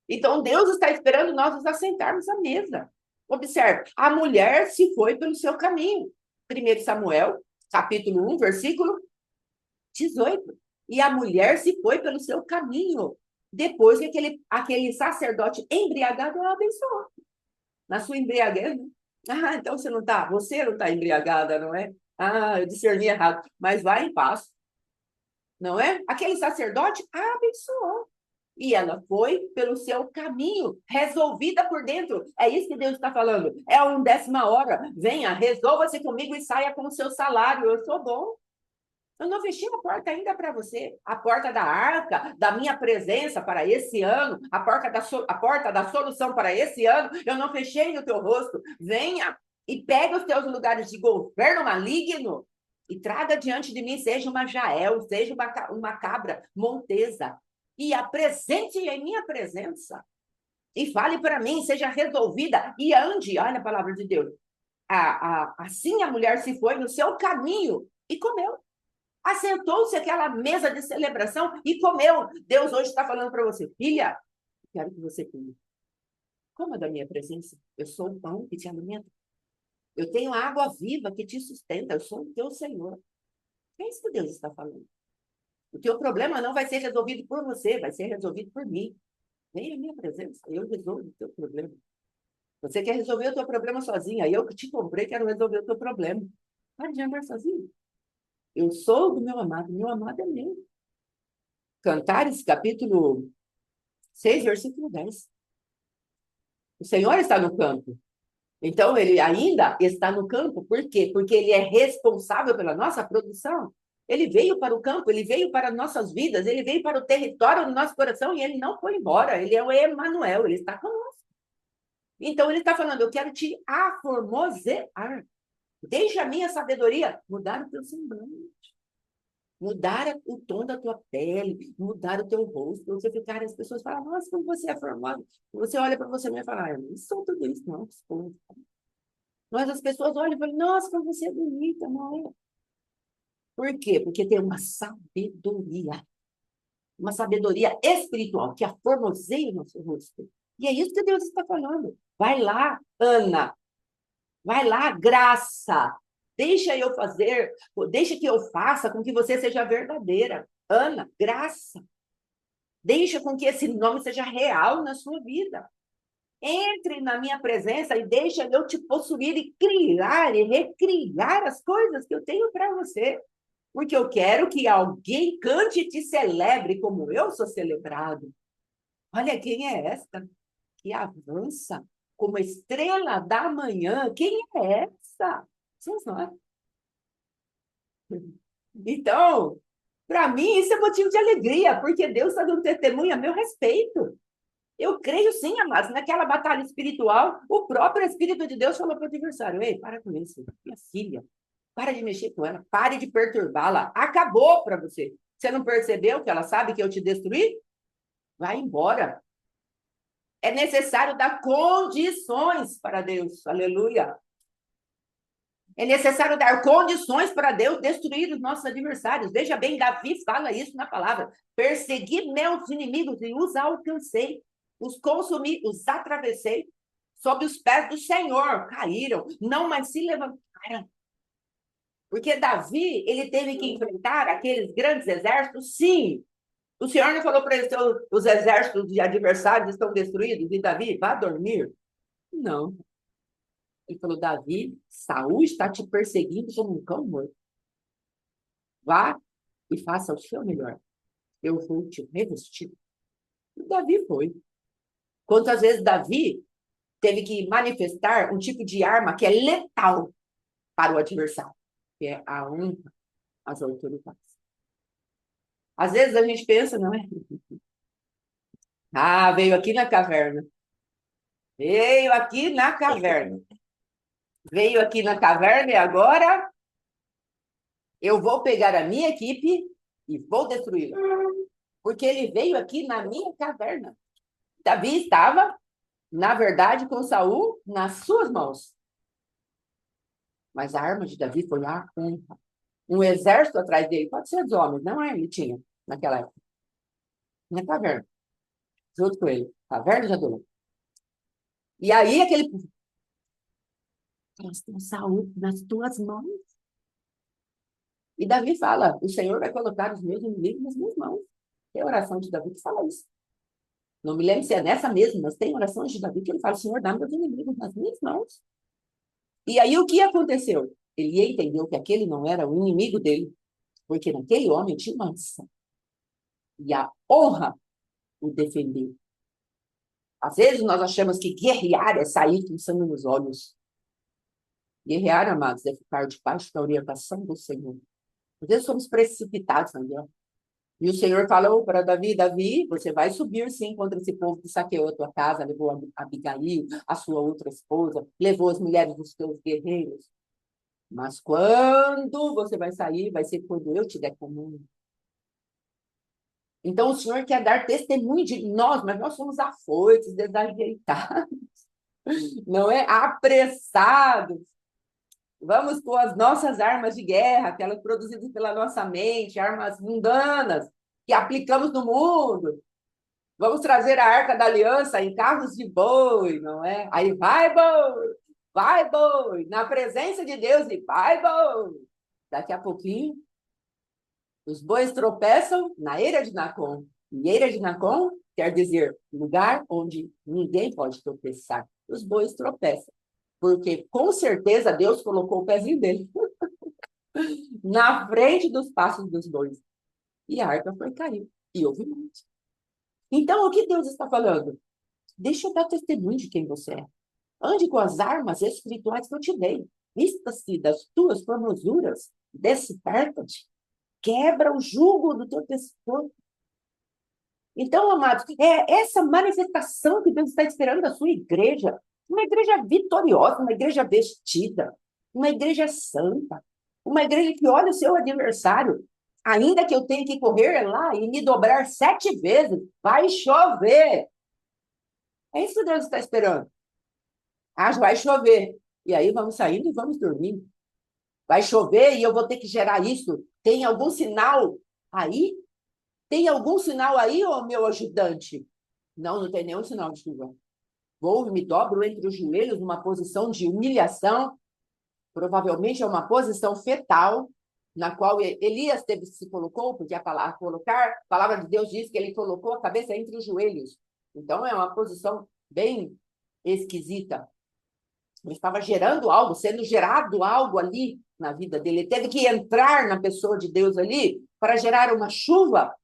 Então, Deus está esperando nós nos assentarmos à mesa. Observe, a mulher se foi pelo seu caminho. 1 Samuel, capítulo 1, versículo 18. E a mulher se foi pelo seu caminho, depois que aquele sacerdote embriagado a abençoou. Na sua embriaguez, né? Ah, então você não está embriagada, não é? Ah, eu discerni errado. Mas vai em paz, não é? Aquele sacerdote a abençoou. E ela foi pelo seu caminho, resolvida por dentro. É isso que Deus está falando. É a 10ª hora. Venha, resolva-se comigo e saia com o seu salário. Eu sou bom. Eu não fechei a porta ainda para você. A porta da arca, da minha presença para esse ano, a porta da solução para esse ano, eu não fechei no teu rosto. Venha e pegue os teus lugares de governo maligno e traga diante de mim, seja uma Jael, seja uma cabra montesa, e apresente em minha presença. E fale para mim, seja resolvida e ande, olha a palavra de Deus. Assim a mulher se foi no seu caminho e comeu. Assentou-se àquela mesa de celebração e comeu. Deus hoje está falando para você, filha, quero que você coma. Coma da minha presença. Eu sou o pão que te alimenta. Eu tenho a água viva que te sustenta. Eu sou o teu Senhor. É isso que Deus está falando. O teu problema não vai ser resolvido por você, vai ser resolvido por mim. Vem a minha presença, eu resolvo o teu problema. Você quer resolver o teu problema sozinha, eu que te comprei quero resolver o teu problema. Pare de andar sozinho. Eu sou do meu amado é meu. Cantares, capítulo 6, versículo 10. O Senhor está no campo. Então, ele ainda está no campo. Por quê? Porque ele é responsável pela nossa produção. Ele veio para o campo, ele veio para nossas vidas, ele veio para o território do nosso coração e ele não foi embora. Ele é o Emanuel, ele está conosco. Então, ele está falando, eu quero te aformosear. Deixa a minha sabedoria mudar o teu semblante. Mudar o tom da tua pele, mudar o teu rosto, você ficar, as pessoas falam, nossa, como você é formado. Você olha para você e fala, eu não sou tudo isso, não, desculpa. Mas as pessoas olham e falam, nossa, como você é bonita, não é? Por quê? Porque tem uma sabedoria espiritual que aformoseia o nosso rosto. E é isso que Deus está falando. Vai lá, Ana. Vai lá, Graça. Deixa eu fazer, deixa que eu faça com que você seja verdadeira. Ana, Graça. Deixa com que esse nome seja real na sua vida. Entre na minha presença e deixa eu te possuir e criar e recriar as coisas que eu tenho para você. Porque eu quero que alguém cante e te celebre como eu sou celebrado. Olha quem é esta que avança como estrela da manhã. Quem é essa? Somos nós. Então, para mim, isso é motivo de alegria, porque Deus está dando testemunho a meu respeito. Eu creio sim, amados, naquela batalha espiritual, o próprio Espírito de Deus falou para o adversário, ei, para com isso, minha filha, para de mexer com ela, pare de perturbá-la, acabou para você. Você não percebeu que ela sabe que eu te destruí? Vai embora. É necessário dar condições para Deus, aleluia. É necessário dar condições para Deus destruir os nossos adversários. Veja bem, Davi fala isso na palavra. Persegui meus inimigos e os alcancei. Os consumi, os atravessei. Sob os pés do Senhor caíram, não mais se levantaram. Porque Davi, ele teve que enfrentar aqueles grandes exércitos, sim. O Senhor não falou para ele, os exércitos de adversários estão destruídos, e Davi, vá dormir. Não. Ele falou, Davi, Saul está te perseguindo como um cão morto. Vá e faça o seu melhor. Eu vou te revestir. E Davi foi. Quantas vezes Davi teve que manifestar um tipo de arma que é letal para o adversário, que é a honra às autoridades. Às vezes a gente pensa, não é? Ah, veio aqui na caverna. Veio aqui na caverna. Veio aqui na caverna e agora eu vou pegar a minha equipe e vou destruí-la. Porque ele veio aqui na minha caverna. Davi estava, na verdade, com Saul nas suas mãos. Mas a arma de Davi foi a honra. Um exército atrás dele, pode ser dos homens, não é? Ele tinha, naquela época. Na caverna, junto com ele. Caverna de Adulão. E aí aquele povo, elas têm Saul nas tuas mãos. E Davi fala, o Senhor vai colocar os meus inimigos nas minhas mãos. Tem oração de Davi que fala isso. Não me lembro se é nessa mesma, mas tem orações de Davi que ele fala, Senhor, dá meus inimigos nas minhas mãos. E aí o que aconteceu? Ele entendeu que aquele não era o inimigo dele, porque naquele homem tinha uma missão. E a honra o defendeu. Às vezes nós achamos que guerrear é sair com sangue nos olhos. Guerrear, amados, é ficar debaixo da orientação do Senhor. Às vezes somos precipitados na guerra. E o Senhor falou para Davi, Davi, você vai subir sim contra esse povo que saqueou a tua casa, levou a Abigail, a sua outra esposa, levou as mulheres dos teus guerreiros. Mas quando você vai sair, vai ser quando eu te der comum. Então o Senhor quer dar testemunho de nós, mas nós somos afoitos, desajeitados, não é? Apressados. Vamos com as nossas armas de guerra, aquelas produzidas pela nossa mente, armas mundanas, que aplicamos no mundo. Vamos trazer a Arca da Aliança em carros de boi, não é? Aí vai boi, na presença de Deus e vai boi. Daqui a pouquinho, os bois tropeçam na eira de Nacon. E eira de Nacon quer dizer lugar onde ninguém pode tropeçar. Os bois tropeçam. Porque, com certeza, Deus colocou o pezinho dele na frente dos passos dos bois. E a arca foi cair. E houve morte. Então, o que Deus está falando? Deixa eu dar testemunho de quem você é. Ande com as armas espirituais que eu te dei. Vista-se das tuas formosuras. Desperta-te. Quebra o jugo do teu pescoço. Então, amados, é essa manifestação que Deus está esperando da sua igreja. Uma igreja vitoriosa, uma igreja vestida, uma igreja santa, uma igreja que olha o seu adversário, ainda que eu tenha que correr lá e me dobrar 7 vezes, vai chover. É isso que Deus está esperando. Ah, vai chover. E aí vamos saindo e vamos dormindo. Vai chover e eu vou ter que gerar isso. Tem algum sinal aí? Tem algum sinal aí, ô meu ajudante? Não, não tem nenhum sinal de chuva. Vou, me dobro entre os joelhos numa posição de humilhação, provavelmente é uma posição fetal, na qual Elias se colocou, porque a palavra de Deus diz que ele colocou a cabeça entre os joelhos. Então, é uma posição bem esquisita. Ele estava gerando algo, sendo gerado algo ali na vida dele. Ele teve que entrar na pessoa de Deus ali para gerar uma chuva,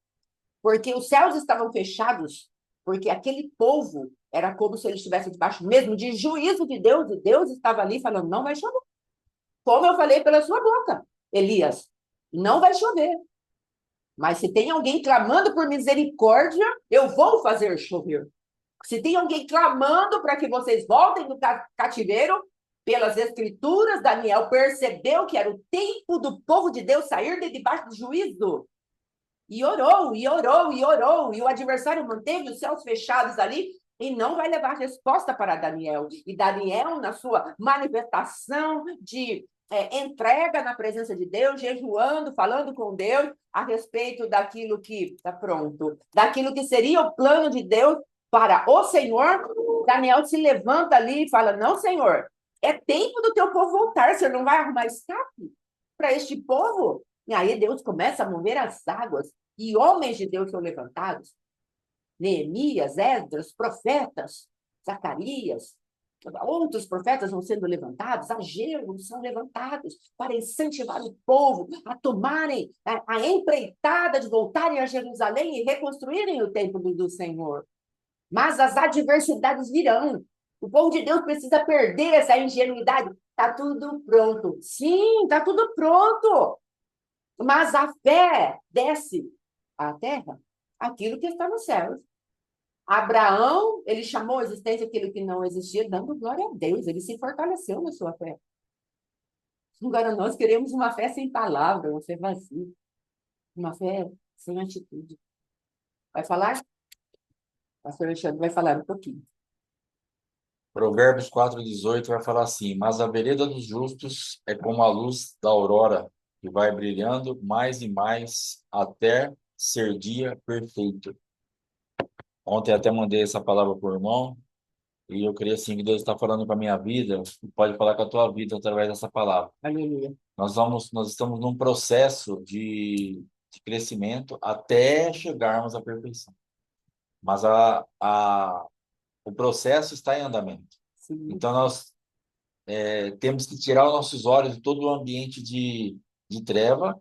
porque os céus estavam fechados, porque aquele povo era como se ele estivesse debaixo mesmo de juízo de Deus, e Deus estava ali falando, não vai chover. Como eu falei pela sua boca, Elias, não vai chover. Mas se tem alguém clamando por misericórdia, eu vou fazer chover. Se tem alguém clamando para que vocês voltem do cativeiro, pelas escrituras, Daniel percebeu que era o tempo do povo de Deus sair de debaixo do juízo. E orou, e orou, e orou. E o adversário manteve os céus fechados ali e não vai levar resposta para Daniel. E Daniel, na sua manifestação de entrega na presença de Deus, jejuando, falando com Deus a respeito daquilo que está pronto, daquilo que seria o plano de Deus para o Senhor, Daniel se levanta ali e fala, não, Senhor, é tempo do teu povo voltar, você não vai arrumar escape para este povo? E aí Deus começa a mover as águas, e homens de Deus são levantados, Neemias, Esdras, profetas, Zacarias, outros profetas vão sendo levantados, Ageu são levantados para incentivar o povo a tomarem a empreitada de voltarem a Jerusalém e reconstruírem o templo do Senhor. Mas as adversidades virão. O povo de Deus precisa perder essa ingenuidade. Está tudo pronto. Sim, está tudo pronto. Mas a fé desce à terra aquilo que está nos céus. Abraão, ele chamou a existência aquilo que não existia, dando glória a Deus. Ele se fortaleceu na sua fé. Agora nós queremos uma fé sem palavra, uma fé vazia, uma fé sem atitude. Vai falar? O pastor Alexandre vai falar um pouquinho. Provérbios 4:18 vai falar assim: Mas a vereda dos justos é como a luz da aurora, que vai brilhando mais e mais até ser dia perfeito. Ontem até mandei essa palavra para o irmão, e eu creio assim que Deus está falando com a minha vida, e pode falar com a tua vida através dessa palavra. Aleluia. Nós estamos num processo de crescimento até chegarmos à perfeição. Mas o processo está em andamento. Sim, Então, nós temos que tirar os nossos olhos de todo o ambiente de treva,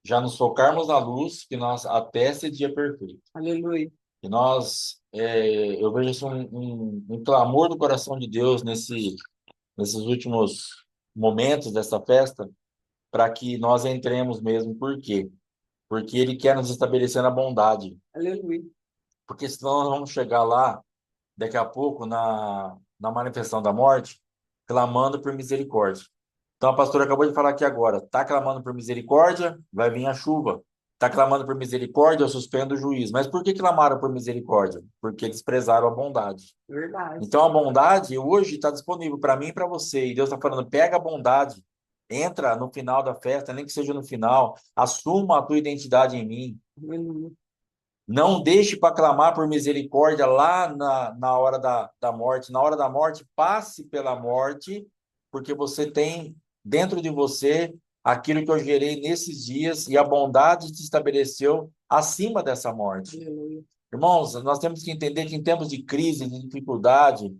já nos focarmos na luz, que nós até esse dia perfeito. aleluia. E nós, eu vejo assim, um clamor do coração de Deus nesses últimos momentos dessa festa, para que nós entremos mesmo. Por quê? Porque Ele quer nos estabelecer na bondade. Aleluia. Porque senão nós vamos chegar lá, daqui a pouco, na manifestação da morte, clamando por misericórdia. Então, a pastora acabou de falar aqui agora, está clamando por misericórdia, vai vir a chuva. Está clamando por misericórdia, eu suspendo o juízo. Mas por que clamaram por misericórdia? Porque eles prezaram a bondade. Verdade. Então, a bondade hoje está disponível para mim e para você. E Deus está falando, pega a bondade, entra no final da festa, nem que seja no final, assuma a tua identidade em mim. Aleluia. Não deixe para clamar por misericórdia lá na hora da morte. Na hora da morte, passe pela morte, porque você tem dentro de você aquilo que eu gerei nesses dias e a bondade te estabeleceu acima dessa morte. Aleluia. Irmãos, nós temos que entender que em tempos de crise, de dificuldade,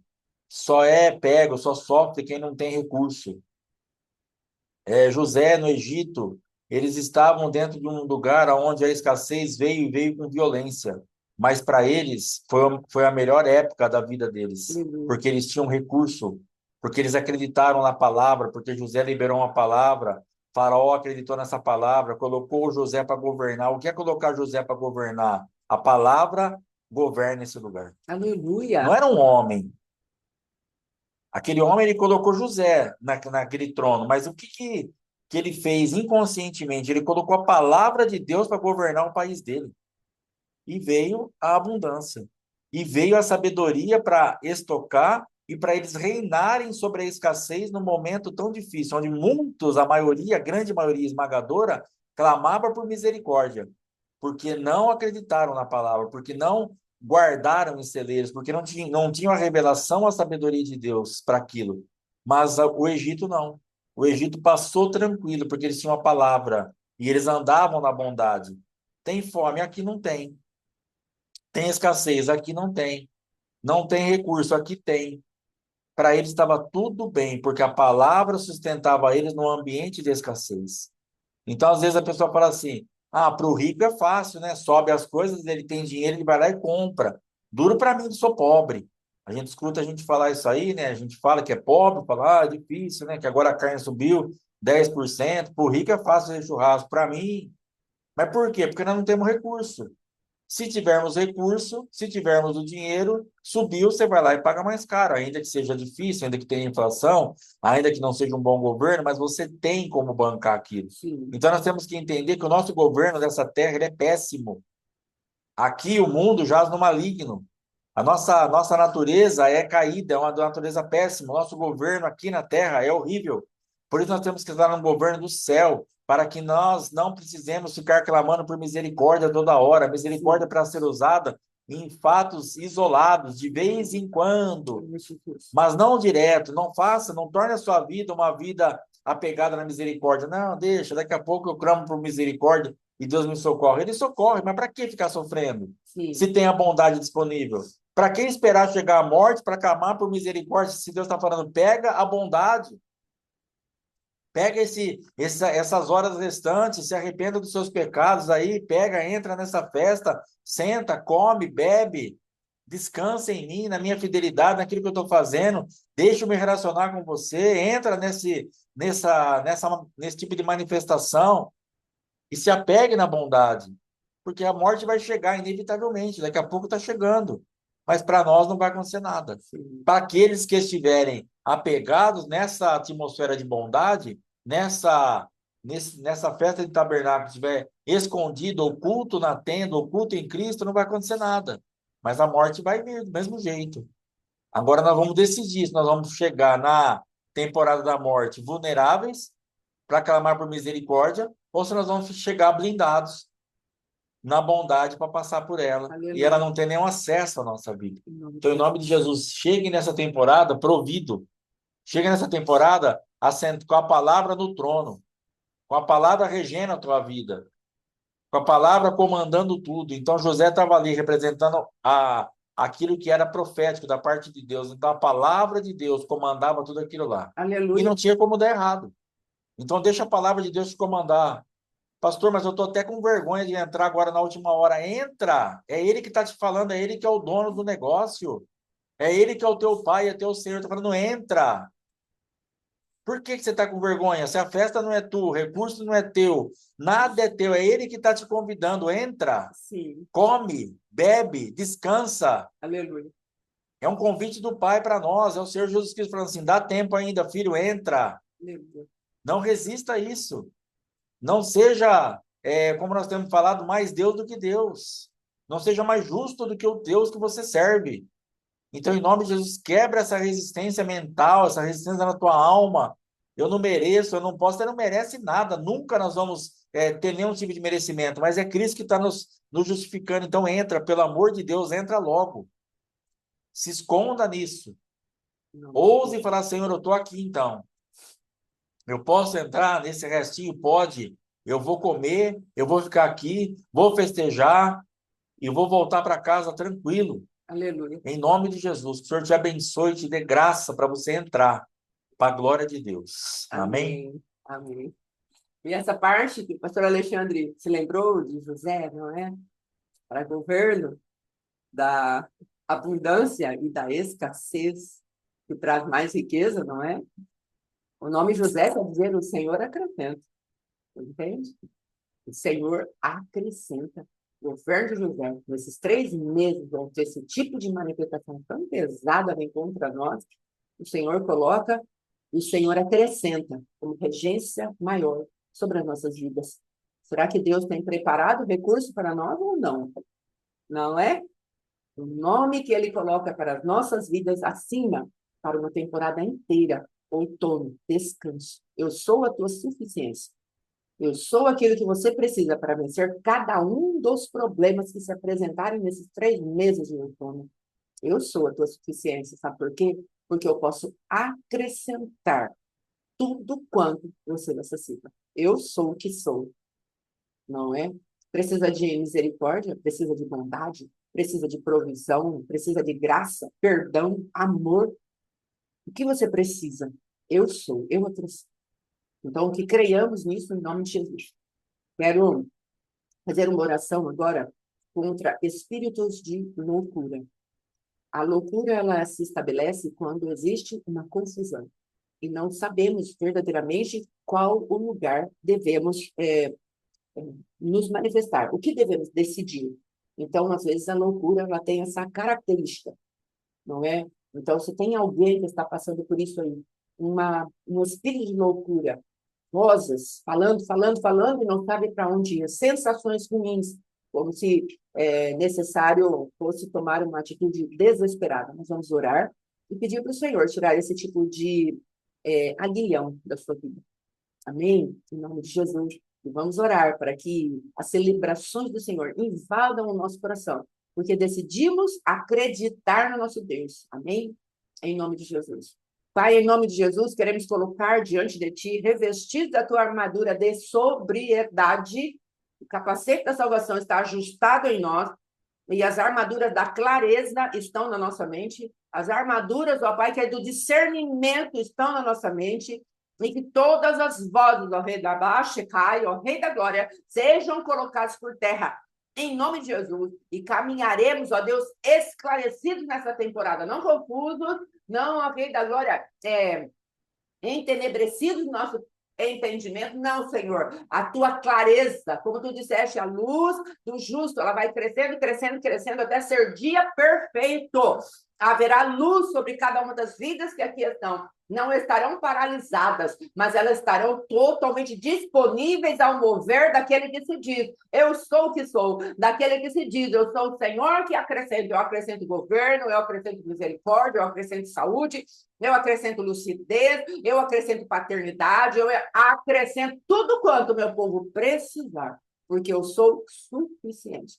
só é pego, só sofre quem não tem recurso. José, no Egito, eles estavam dentro de um lugar onde a escassez veio e veio com violência. Mas para eles foi a melhor época da vida deles, Aleluia. porque eles tinham recurso, porque eles acreditaram na palavra, porque José liberou uma palavra, Faraó acreditou nessa palavra, colocou José para governar. O que é colocar José para governar? A palavra governa esse lugar. Não Aleluia. era um homem. Aquele homem, ele colocou José naquele trono, mas o que ele fez inconscientemente? Ele colocou a palavra de Deus para governar o país dele. E veio a abundância. E veio a sabedoria para estocar e para eles reinarem sobre a escassez num momento tão difícil, onde muitos, a maioria, a grande maioria esmagadora, clamava por misericórdia, porque não acreditaram na palavra, porque não guardaram em celeiros, porque não tinham a revelação, a sabedoria de Deus para aquilo. Mas o Egito não. O Egito passou tranquilo, porque eles tinham a palavra e eles andavam na bondade. Tem fome? Aqui não tem. Tem escassez? Aqui não tem. Não tem recurso? Aqui tem. Para eles estava tudo bem, porque a palavra sustentava eles num ambiente de escassez. Então, às vezes, a pessoa fala assim: ah, para o rico é fácil, né? Sobe as coisas, ele tem dinheiro, ele vai lá e compra. Duro para mim, que sou pobre. A gente escuta a gente falar isso aí, né? A gente fala que é pobre, fala, é difícil, né? Que agora a carne subiu 10%. Para o rico é fácil fazer churrasco. Para mim. Mas por quê? Porque nós não temos recurso. Se tivermos recurso, se tivermos o dinheiro, subiu, você vai lá e paga mais caro, ainda que seja difícil, ainda que tenha inflação, ainda que não seja um bom governo, mas você tem como bancar aquilo. Sim. Então nós temos que entender que o nosso governo dessa terra ele é péssimo. Aqui o mundo jaz no maligno. A nossa natureza é caída, é uma natureza péssima. O nosso governo aqui na terra é horrível. Por isso nós temos que estar no governo do céu, para que nós não precisemos ficar clamando por misericórdia toda hora. Misericórdia para ser usada em fatos isolados, de vez em quando, mas não direto. Não faça, não torne a sua vida uma vida apegada na misericórdia. Não, deixa, daqui a pouco eu clamo por misericórdia e Deus me socorre. Ele socorre, mas para que ficar sofrendo? Sim. Se tem a bondade disponível. Para que esperar chegar a morte para clamar por misericórdia? Se Deus está falando, pega a bondade. Pega essas horas restantes, se arrependa dos seus pecados aí, pega, entra nessa festa, senta, come, bebe. Descansa em mim, na minha fidelidade, naquilo que eu estou fazendo. Deixa eu me relacionar com você. Entra nesse tipo de manifestação e se apegue na bondade. Porque a morte vai chegar inevitavelmente. Daqui a pouco está chegando. Mas para nós não vai acontecer nada. Sim. Para aqueles que estiverem apegados nessa atmosfera de bondade, nessa festa de tabernáculo, estiver escondido, oculto na tenda, oculto em Cristo, não vai acontecer nada. Mas a morte vai vir do mesmo jeito. Agora nós vamos decidir se nós vamos chegar na temporada da morte vulneráveis para clamar por misericórdia ou se nós vamos chegar blindados na bondade para passar por ela e ela Aleluia. não ter nenhum acesso à nossa vida. Em nome de Então, em nome de Jesus. Jesus, chegue nessa temporada provido. Chegue nessa temporada com a palavra no trono, com a palavra regendo a tua vida, com a palavra comandando tudo. Então, José estava ali representando aquilo que era profético da parte de Deus. Então, a palavra de Deus comandava tudo aquilo lá. E Aleluia. não tinha como dar errado. Então, deixa a palavra de Deus te comandar. Pastor, mas eu estou até com vergonha de entrar agora na última hora. Entra! É ele que está te falando, é ele que é o dono do negócio. É ele que é o teu pai, é teu Senhor. Está falando, entra! Por que você está com vergonha? Se a festa não é tua, o recurso não é teu, nada é teu, é ele que está te convidando. Entra, Sim. come, bebe, descansa. Aleluia. É um convite do Pai para nós. É o Senhor Jesus Cristo falando assim: dá tempo ainda, filho, entra. Aleluia. Não resista a isso. Não seja, como nós temos falado, mais Deus do que Deus. Não seja mais justo do que o Deus que você serve. Então, em nome de Jesus, quebra essa resistência mental, essa resistência na tua alma. Eu não mereço, eu não posso, você não merece nada. Nunca nós vamos ter nenhum tipo de merecimento, mas é Cristo que está nos justificando. Então, entra, pelo amor de Deus, entra logo. Se esconda nisso. Em nome de Ouse Jesus. falar, Senhor, eu estou aqui então. Eu posso entrar nesse restinho? Pode. Eu vou comer, eu vou ficar aqui, vou festejar e vou voltar para casa tranquilo. Aleluia. Em nome de Jesus, que o Senhor te abençoe e te dê graça para você entrar para a glória de Deus. Amém? Amém. Amém. E essa parte que o pastor Alexandre se lembrou de José, não é? Para governo da abundância e da escassez, que traz mais riqueza, não é? O nome José quer dizer o Senhor acrescenta, entende? O Senhor acrescenta. O governo de José, nesses 3 meses, onde esse tipo de manifestação tão pesada vem contra nós, o Senhor coloca, o Senhor acrescenta como regência maior sobre as nossas vidas. Será que Deus tem preparado recurso para nós ou não? Não é? O nome que Ele coloca para as nossas vidas acima, para uma temporada inteira, outono, descanso. Eu sou a tua suficiência. Eu sou aquilo que você precisa para vencer cada um dos problemas que se apresentarem nesses 3 meses de outono. Eu sou a tua suficiência, sabe por quê? Porque eu posso acrescentar tudo quanto você necessita. Eu sou o que sou, não é? Precisa de misericórdia, precisa de bondade, precisa de provisão, precisa de graça, perdão, amor. O que você precisa? Eu sou, eu acrescento. Então, que creiamos nisso em nome de Jesus. Quero fazer uma oração agora contra espíritos de loucura. A loucura, ela se estabelece quando existe uma confusão e não sabemos verdadeiramente qual o lugar devemos nos manifestar, o que devemos decidir. Então, às vezes, a loucura ela tem essa característica, não é? Então, se tem alguém que está passando por isso aí, um espírito de loucura, vozes, falando, falando, falando, e não sabe para onde ir, sensações ruins, como se necessário fosse tomar uma atitude desesperada. Nós vamos orar e pedir para o Senhor tirar esse tipo de aguilhão da sua vida. Amém? Em nome de Jesus. E vamos orar para que as celebrações do Senhor invadam o nosso coração, porque decidimos acreditar no nosso Deus. Amém? Em nome de Jesus. Pai, em nome de Jesus, queremos colocar diante de Ti, revestido da Tua armadura de sobriedade. O capacete da salvação está ajustado em nós, e as armaduras da clareza estão na nossa mente. As armaduras, ó Pai, que é do discernimento, estão na nossa mente. E que todas as vozes, ó Rei da Baixa, Cai, ó Rei da Glória, sejam colocadas por terra. em nome de Jesus, e caminharemos, ó Deus, esclarecidos nessa temporada, não confusos, não, ó Rei da Glória, entenebrecidos no nosso entendimento, não, Senhor, a tua clareza, como tu disseste, a luz do justo, ela vai crescendo, crescendo, crescendo, até ser dia perfeito. Haverá luz sobre cada uma das vidas que aqui estão. Não estarão paralisadas, mas elas estarão totalmente disponíveis ao mover daquele que se diz, eu sou o que sou, daquele que se diz, eu sou o Senhor que acrescento, eu acrescento governo, eu acrescento misericórdia, eu acrescento saúde, eu acrescento lucidez, eu acrescento paternidade, eu acrescento tudo quanto o meu povo precisar, porque eu sou suficiente.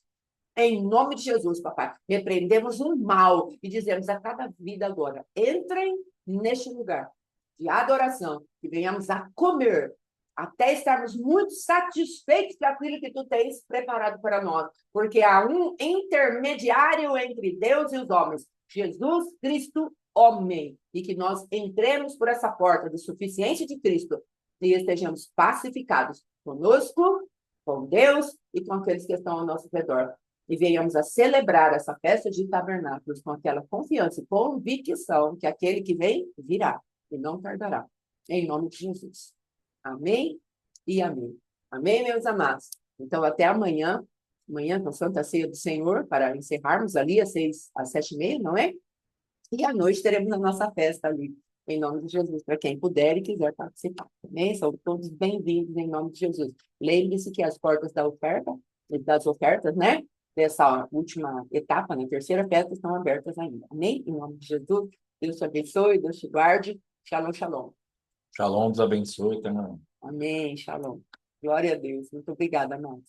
Em nome de Jesus, papai, repreendemos o mal e dizemos a cada vida agora, entrem neste lugar de adoração, que venhamos a comer, até estarmos muito satisfeitos daquilo que tu tens preparado para nós, porque há um intermediário entre Deus e os homens, Jesus Cristo, homem, e que nós entremos por essa porta do suficiente de Cristo e estejamos pacificados conosco, com Deus e com aqueles que estão ao nosso redor. E venhamos a celebrar essa festa de tabernáculos com aquela confiança e convicção que aquele que vem, virá e não tardará. Em nome de Jesus. Amém e amém. Amém, meus amados? Então, até amanhã, com a Santa Ceia do Senhor, para encerrarmos ali às 7h30, não é? E à noite teremos a nossa festa ali, em nome de Jesus, para quem puder e quiser participar. Amém? São todos bem-vindos em nome de Jesus. Lembre-se que as portas das ofertas, né? Dessa última etapa, na terceira festa, estão abertas ainda. Amém? Em nome de Jesus, Deus te abençoe, Deus te guarde. Shalom, shalom. Shalom, Deus abençoe. Até amanhã. Amém, shalom. Glória a Deus. Muito obrigada, amados.